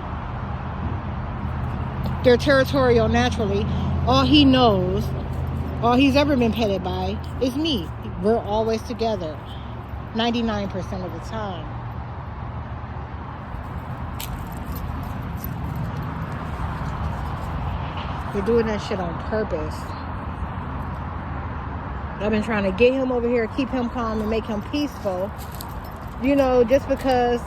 They're territorial naturally. All he knows, all he's ever been petted by is me. We're always together. 99% of the time. They're doing that shit on purpose. I've been trying to get him over here, keep him calm and make him peaceful. You know, just because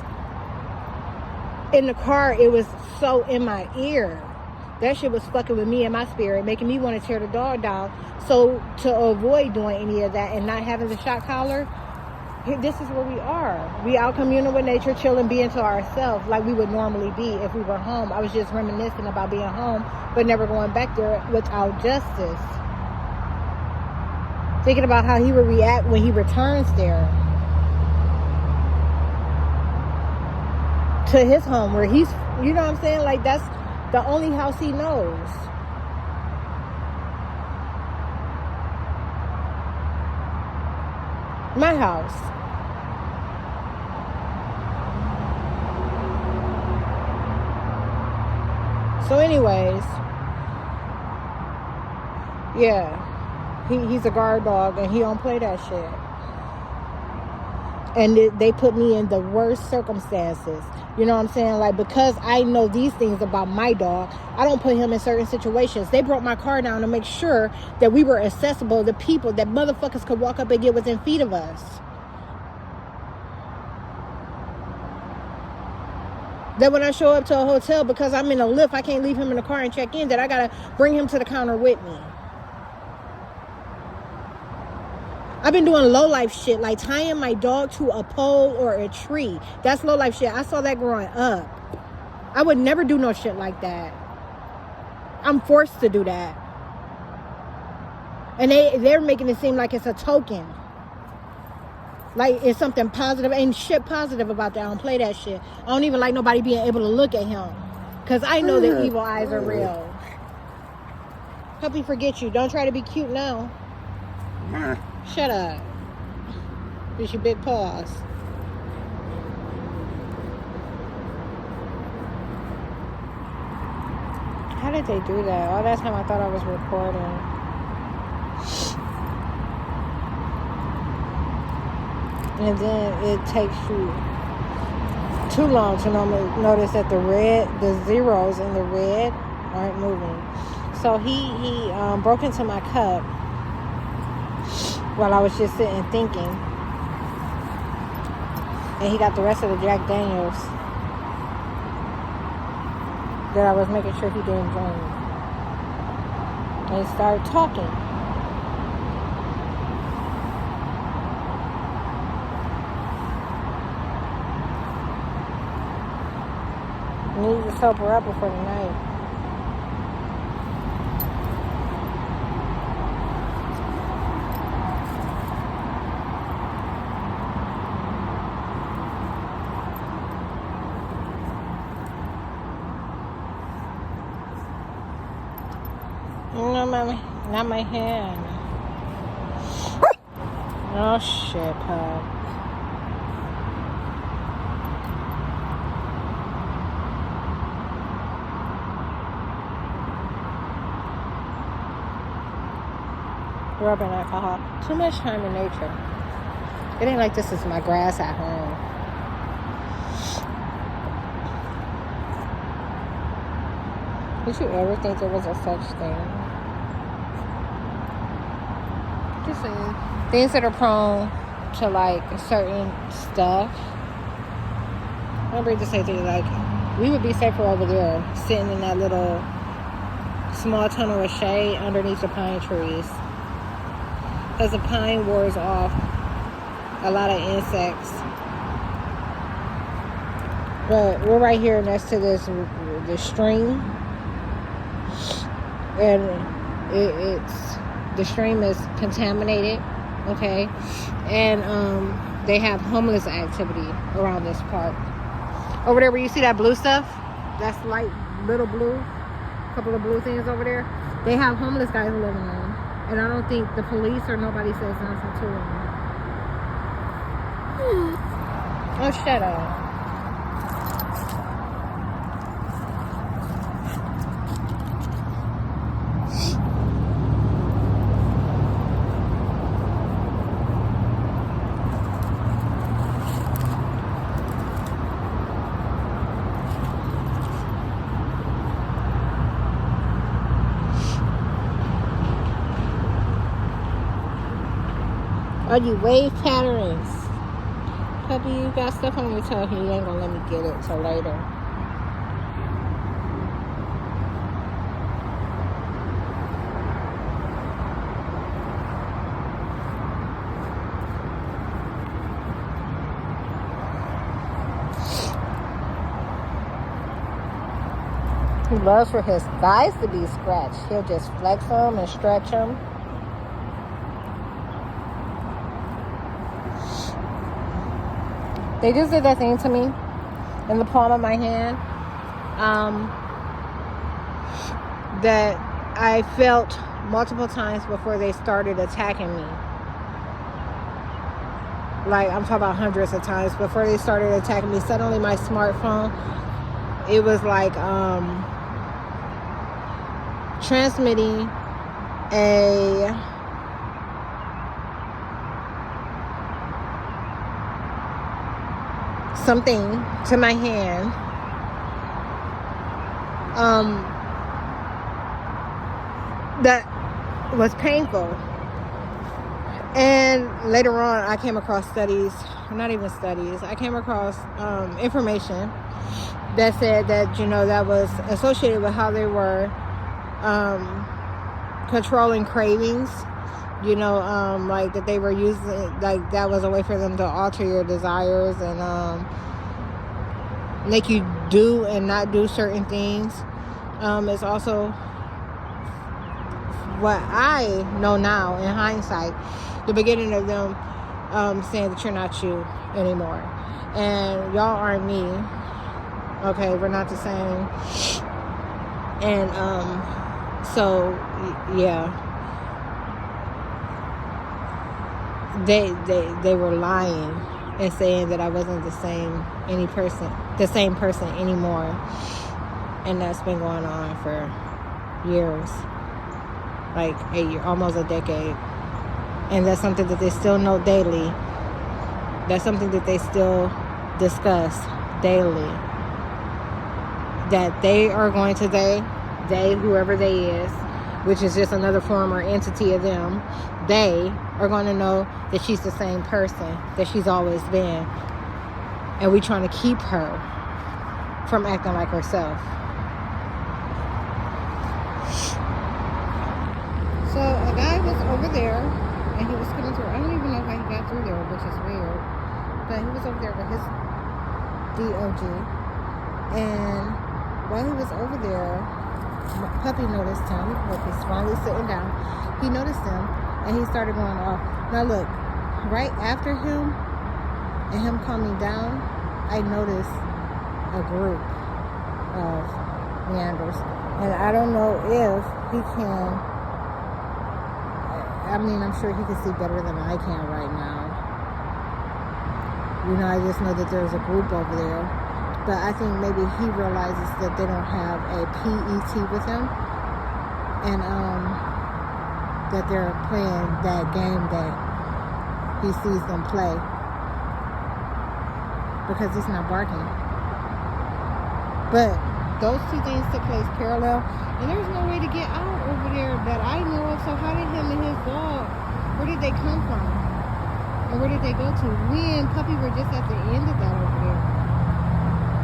in the car it was so in my ear. That shit was fucking with me and my spirit, making me want to tear the dog down. So to avoid doing any of that and not having the shock collar, this is where we are. We out communing with nature, chilling, being to ourselves like we would normally be if we were home. I was just reminiscing about being home, but never going back there without justice. Thinking about how he would react when he returns there. To his home where he's, you know what I'm saying? Like, that's the only house he knows. My house. So anyways, yeah, he's a guard dog and he don't play that shit. And they put me in the worst circumstances. You know what I'm saying? Like, because I know these things about my dog, I don't put him in certain situations. They brought my car down to make sure that we were accessible to people, that motherfuckers could walk up and get within feet of us. That when I show up to a hotel, because I'm in a lift, I can't leave him in the car and check in, that I gotta bring him to the counter with me. I've been doing low-life shit, like tying my dog to a pole or a tree. That's low-life shit. I saw that growing up. I would never do no shit like that. I'm forced to do that. And they're making it seem like it's a token. Like it's something positive. Ain't shit positive about that. I don't play that shit. I don't even like nobody being able to look at him. Because I know the evil eyes are real. Help me forget you. Don't try to be cute now. Shut up. With your big paws. How did they do that? All that time I thought I was recording. And then it takes you too long to notice that the zeros in the red aren't moving. So he broke into my cup while I was just sitting thinking. And he got the rest of the Jack Daniels that I was making sure he didn't drink. And he started talking. I need to sober up before the night. No, not my hand. Oh shit, pup. Rubbing alcohol. Too much time in nature. It ain't like this is my grass at home. Did you ever think there was a such thing? saying? Things that are prone to like certain stuff. I'm ready to say things like, we would be safer over there, sitting in that little small tunnel of shade underneath the pine trees. Because the pine wards off a lot of insects. But we're right here next to this stream. And the stream is contaminated, okay? And they have homeless activity around this park. Over there where you see that blue stuff, that's light little blue, a couple of blue things over there, they have homeless guys living on. And I don't think the police or nobody says nothing to them. Oh, shut up. Are you wave patterns? Puppy, you got stuff on your toe. He ain't gonna let me get it till later. He loves for his thighs to be scratched. He'll just flex them and stretch them. They just did that thing to me in the palm of my hand that I felt multiple times before they started attacking me. Like, I'm talking about hundreds of times before they started attacking me. Suddenly my smartphone, it was like transmitting a something to my hand that was painful. And later on I came across studies, not even studies, I came across information that said that, you know, that was associated with how they were controlling cravings, you know, like that they were using, like that was a way for them to alter your desires and make you do and not do certain things. It's also what I know now in hindsight, the beginning of them saying that you're not you anymore and y'all aren't me, okay, we're not the same. And so yeah, they were lying and saying that I wasn't the same person anymore. And that's been going on for years, like almost a decade. And that's something that they still know daily. That's something that they still discuss daily. That they are going to, they, whoever they is, which is just another form or entity of them, they are going to know that she's the same person that she's always been. And we trying to keep her from acting like herself. So a guy was over there and he was coming through. I don't even know how he got through there, which is weird. But he was over there with his DOG. And while he was over there, Puppy noticed him. Look, he's finally sitting down. He noticed him and he started going off. Now look, right after him and him calming down, I noticed a group of Neanders. And I don't know if he can, I mean, I'm sure he can see better than I can right now. You know, I just know that there's a group over there. But I think maybe he realizes that they don't have a PET with him. And that they're playing that game that he sees them play. Because he's not barking. But those two things took place parallel. And there's no way to get out over there that I know of. So how did him and his dog, where did they they come from? Or where did they go to? Me and Puppy were just at the end of that over there,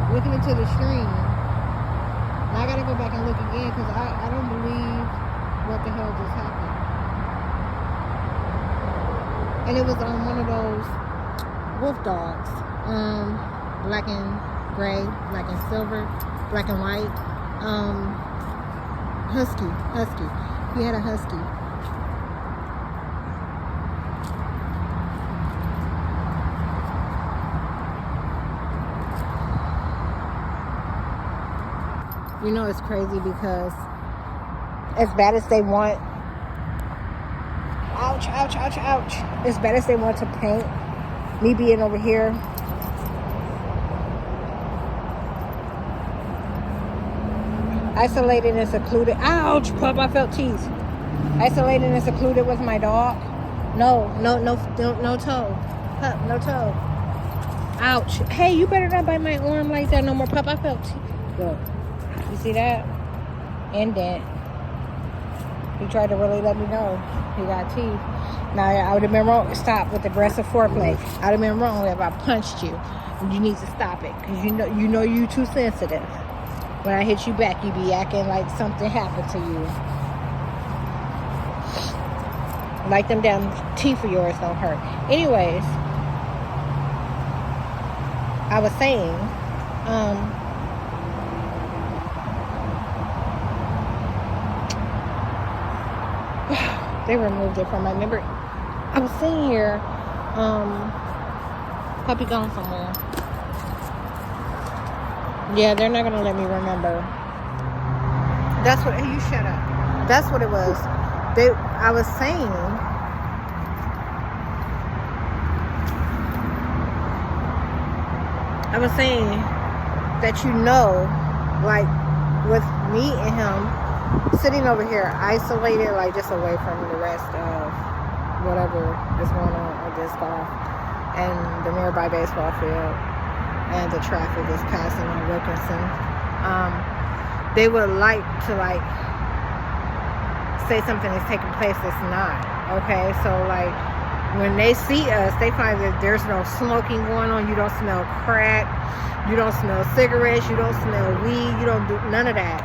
looking into the stream. And I gotta go back and look again because I don't believe what the hell just happened. And it was on one of those wolf dogs, black and gray, black and silver, black and white, husky. He had a husky. You know, it's crazy because as bad as they want, ouch, as bad as they want to paint me being over here, isolated and secluded. Ouch, pup, I felt teeth. Isolated and secluded with my dog. No toe. Pup, no toe. Ouch. Hey, you better not bite my arm like that no more, pup. I felt teeth. Look. You see that? Indent. He tried to really let me know he got teeth. Now, I would have been wrong. Stop with aggressive foreplay. I would have been wrong if I punched you. You need to stop it because you know you too sensitive. When I hit you back, you be acting like something happened to you. Like them damn teeth of yours don't hurt. Anyways, I was saying, they removed it from my memory. I was sitting here, Puppy gone somewhere. Yeah, they're not gonna let me remember. That's what. Hey, you shut up. That's what it was. I was saying. That like with me and him sitting over here, isolated, like just away from the rest of whatever is going on at this golf and the nearby baseball field. And the traffic is passing on Wilkinson. They would like to say something is taking place that's not. Okay, so when they see us, they find that there's no smoking going on. You don't smell crack. You don't smell cigarettes. You don't smell weed. You don't do none of that.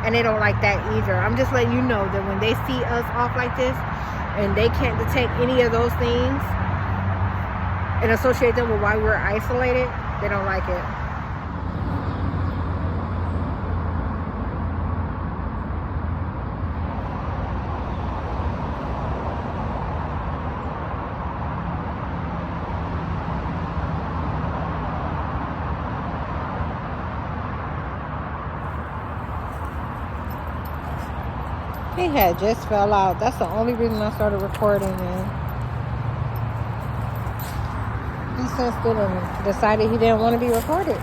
And they don't like that either. I'm just letting you know that when they see us off like this and they can't detect any of those things and associate them with why we're isolated, they don't like it. He had just fell out. That's the only reason I started recording, and he sensed it and decided he didn't want to be recorded.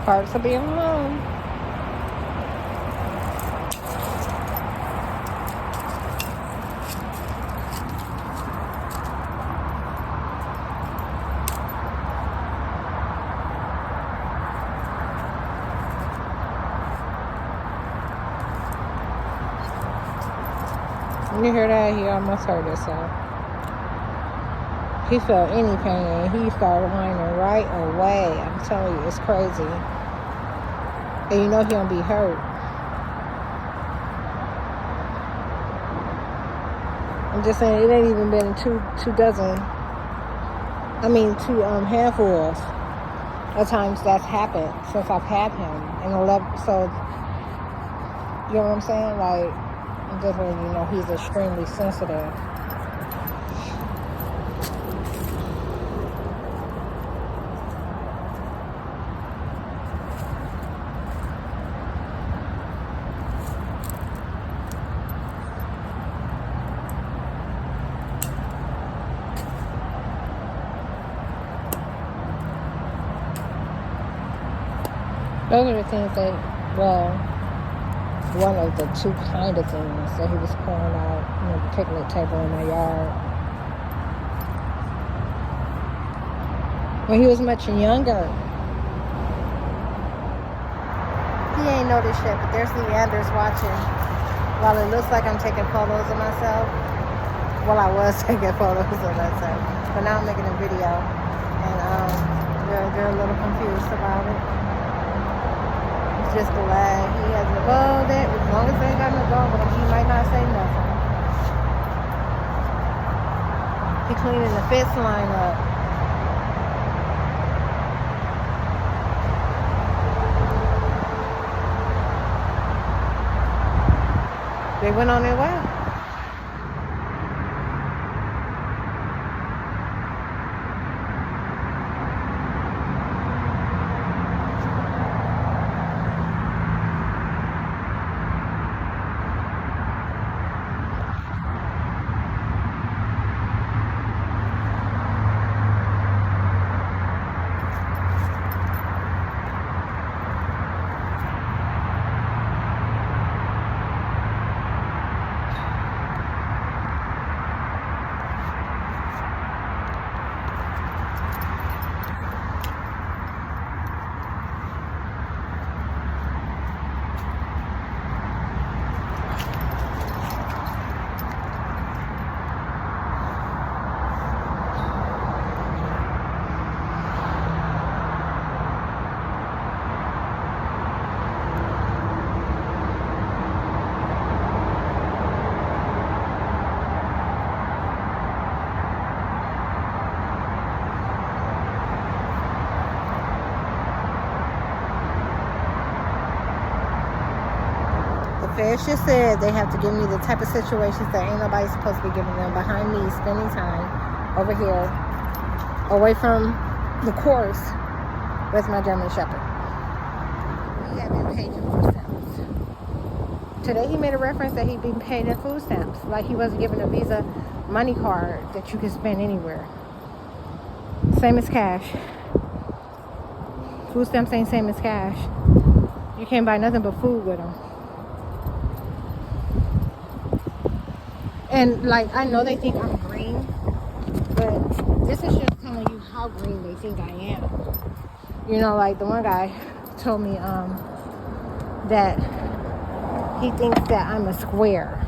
Parts of being alone. You hear that? He almost hurt himself. He felt any pain. He started whining right away. I'm telling you, it's crazy. And you know he don't be hurt. I'm just saying, it ain't even been two handfuls of times that's happened since I've had him. And 11, so, you know what I'm saying? I'm just letting you know he's extremely sensitive. Those are the things one of the two kind of things that he was pouring out, the picnic table in my yard. when he was much younger. He ain't noticed yet, but there's Leander's watching. While it looks like I'm taking photos of myself, well, I was taking photos of myself, but now I'm making a video, and they're a little confused about it. It's just a lag. He has a well, that as long as they ain't got no dog with him, he might not say nothing. He cleaning the fence line up. They went on their way. Feds just said they have to give me the type of situations that ain't nobody supposed to be giving them. Behind me, spending time over here, away from the course, with my German Shepherd. He had been paid in food stamps. Today he made a reference that he'd been paid in food stamps, like he wasn't given a Visa money card that you can spend anywhere. Same as cash. Food stamps ain't same as cash. You can't buy nothing but food with them. And like, I know they think I'm green, but this is just telling you how green they think I am. You know, like the one guy told me that he thinks that I'm a square.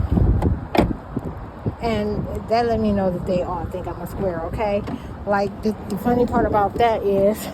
And that let me know that they all think I'm a square, okay? Like, the funny part about that is,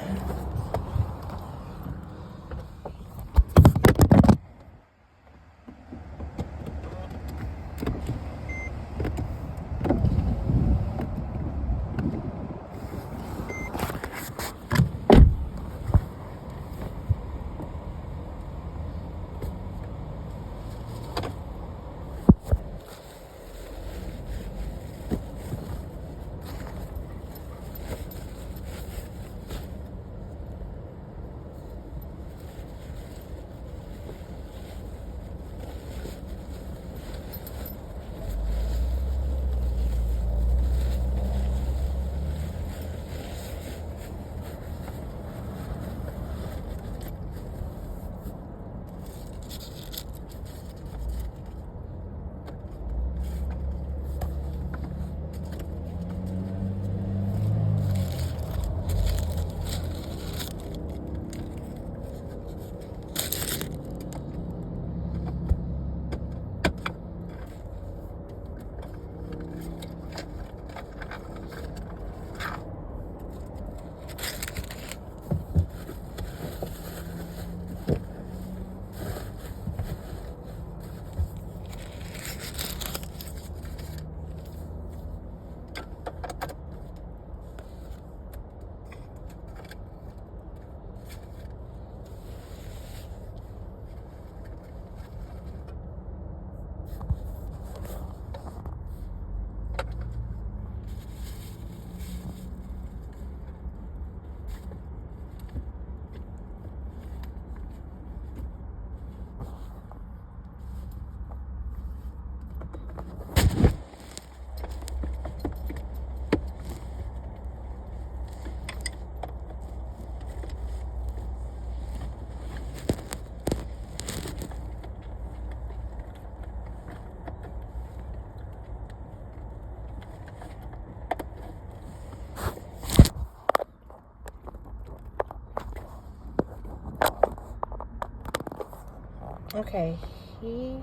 Okay, he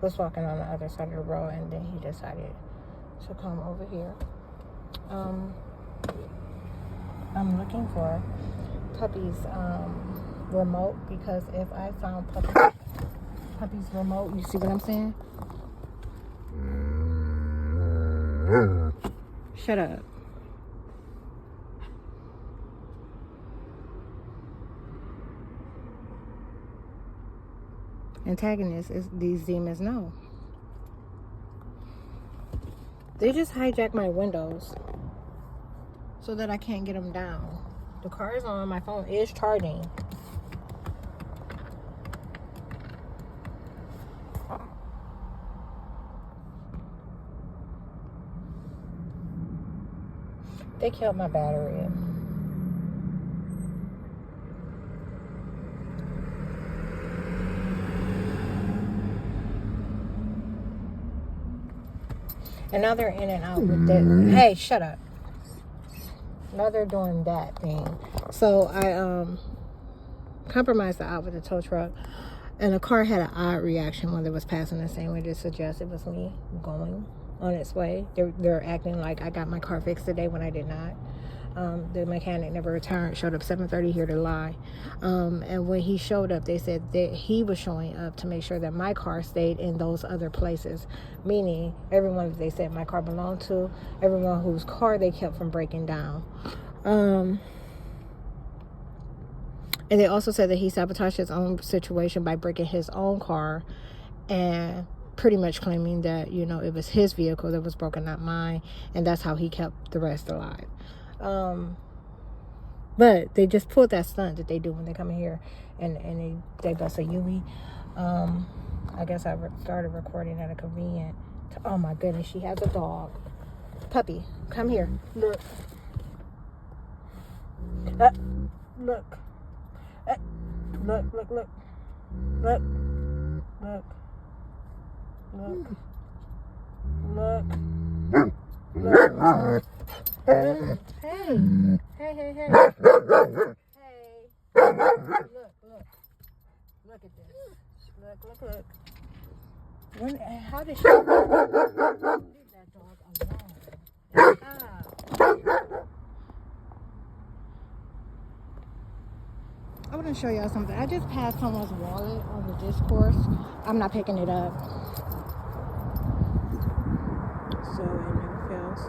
was walking on the other side of the road, and then he decided to come over here. I'm looking for Puppy's remote, because if I found Puppy's remote, you see what I'm saying? Shut up. Antagonist is these demons know. They just hijacked my windows so that I can't get them down. The car is on, my phone is charging. They killed my battery. And now they're in and out with that. Hey, shut up. Now they're doing that thing. So I compromised the out with the tow truck. And the car had an odd reaction when it was passing the same way to suggest it was me going on its way. They're acting like I got my car fixed today when I did not. The mechanic never returned, showed up 7:30 here to lie. And when he showed up, they said that he was showing up to make sure that my car stayed in those other places, meaning everyone that they said my car belonged to, everyone whose car they kept from breaking down. And they also said that he sabotaged his own situation by breaking his own car and pretty much claiming that, you know, it was his vehicle that was broken, not mine, and that's how he kept the rest alive. But they just pulled that stunt that they do when they come in here and they bust a Yui. I guess I started recording at a convenient. Oh my goodness, she has a dog. Puppy, come here. Look. Look. Look. Look. Look. Look. Look. Look. Look. Hey. Hey. Hey. Hey. Hey. Look. Look at this. Look. How did she leave that dog alone? Stop. I want to show y'all something. I just passed someone's wallet on the discourse. I'm not picking it up. So it never fails.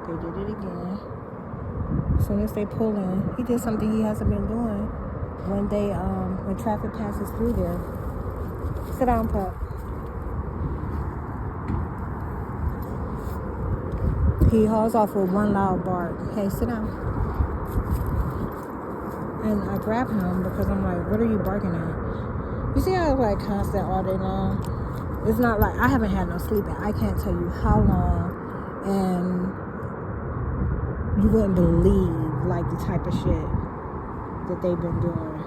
They did it again. As soon as they pull in, he did something he hasn't been doing when traffic passes through there. Sit down, pup. He hauls off with one loud bark. Hey, sit down. And I grab him because I'm like, what are you barking at? You see how it's like constant all day long? It's not like I haven't had no sleep, and I can't tell you how long, and you wouldn't believe like the type of shit that they've been doing.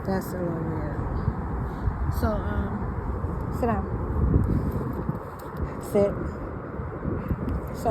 That's a little weird. So, sit down. Sit. So,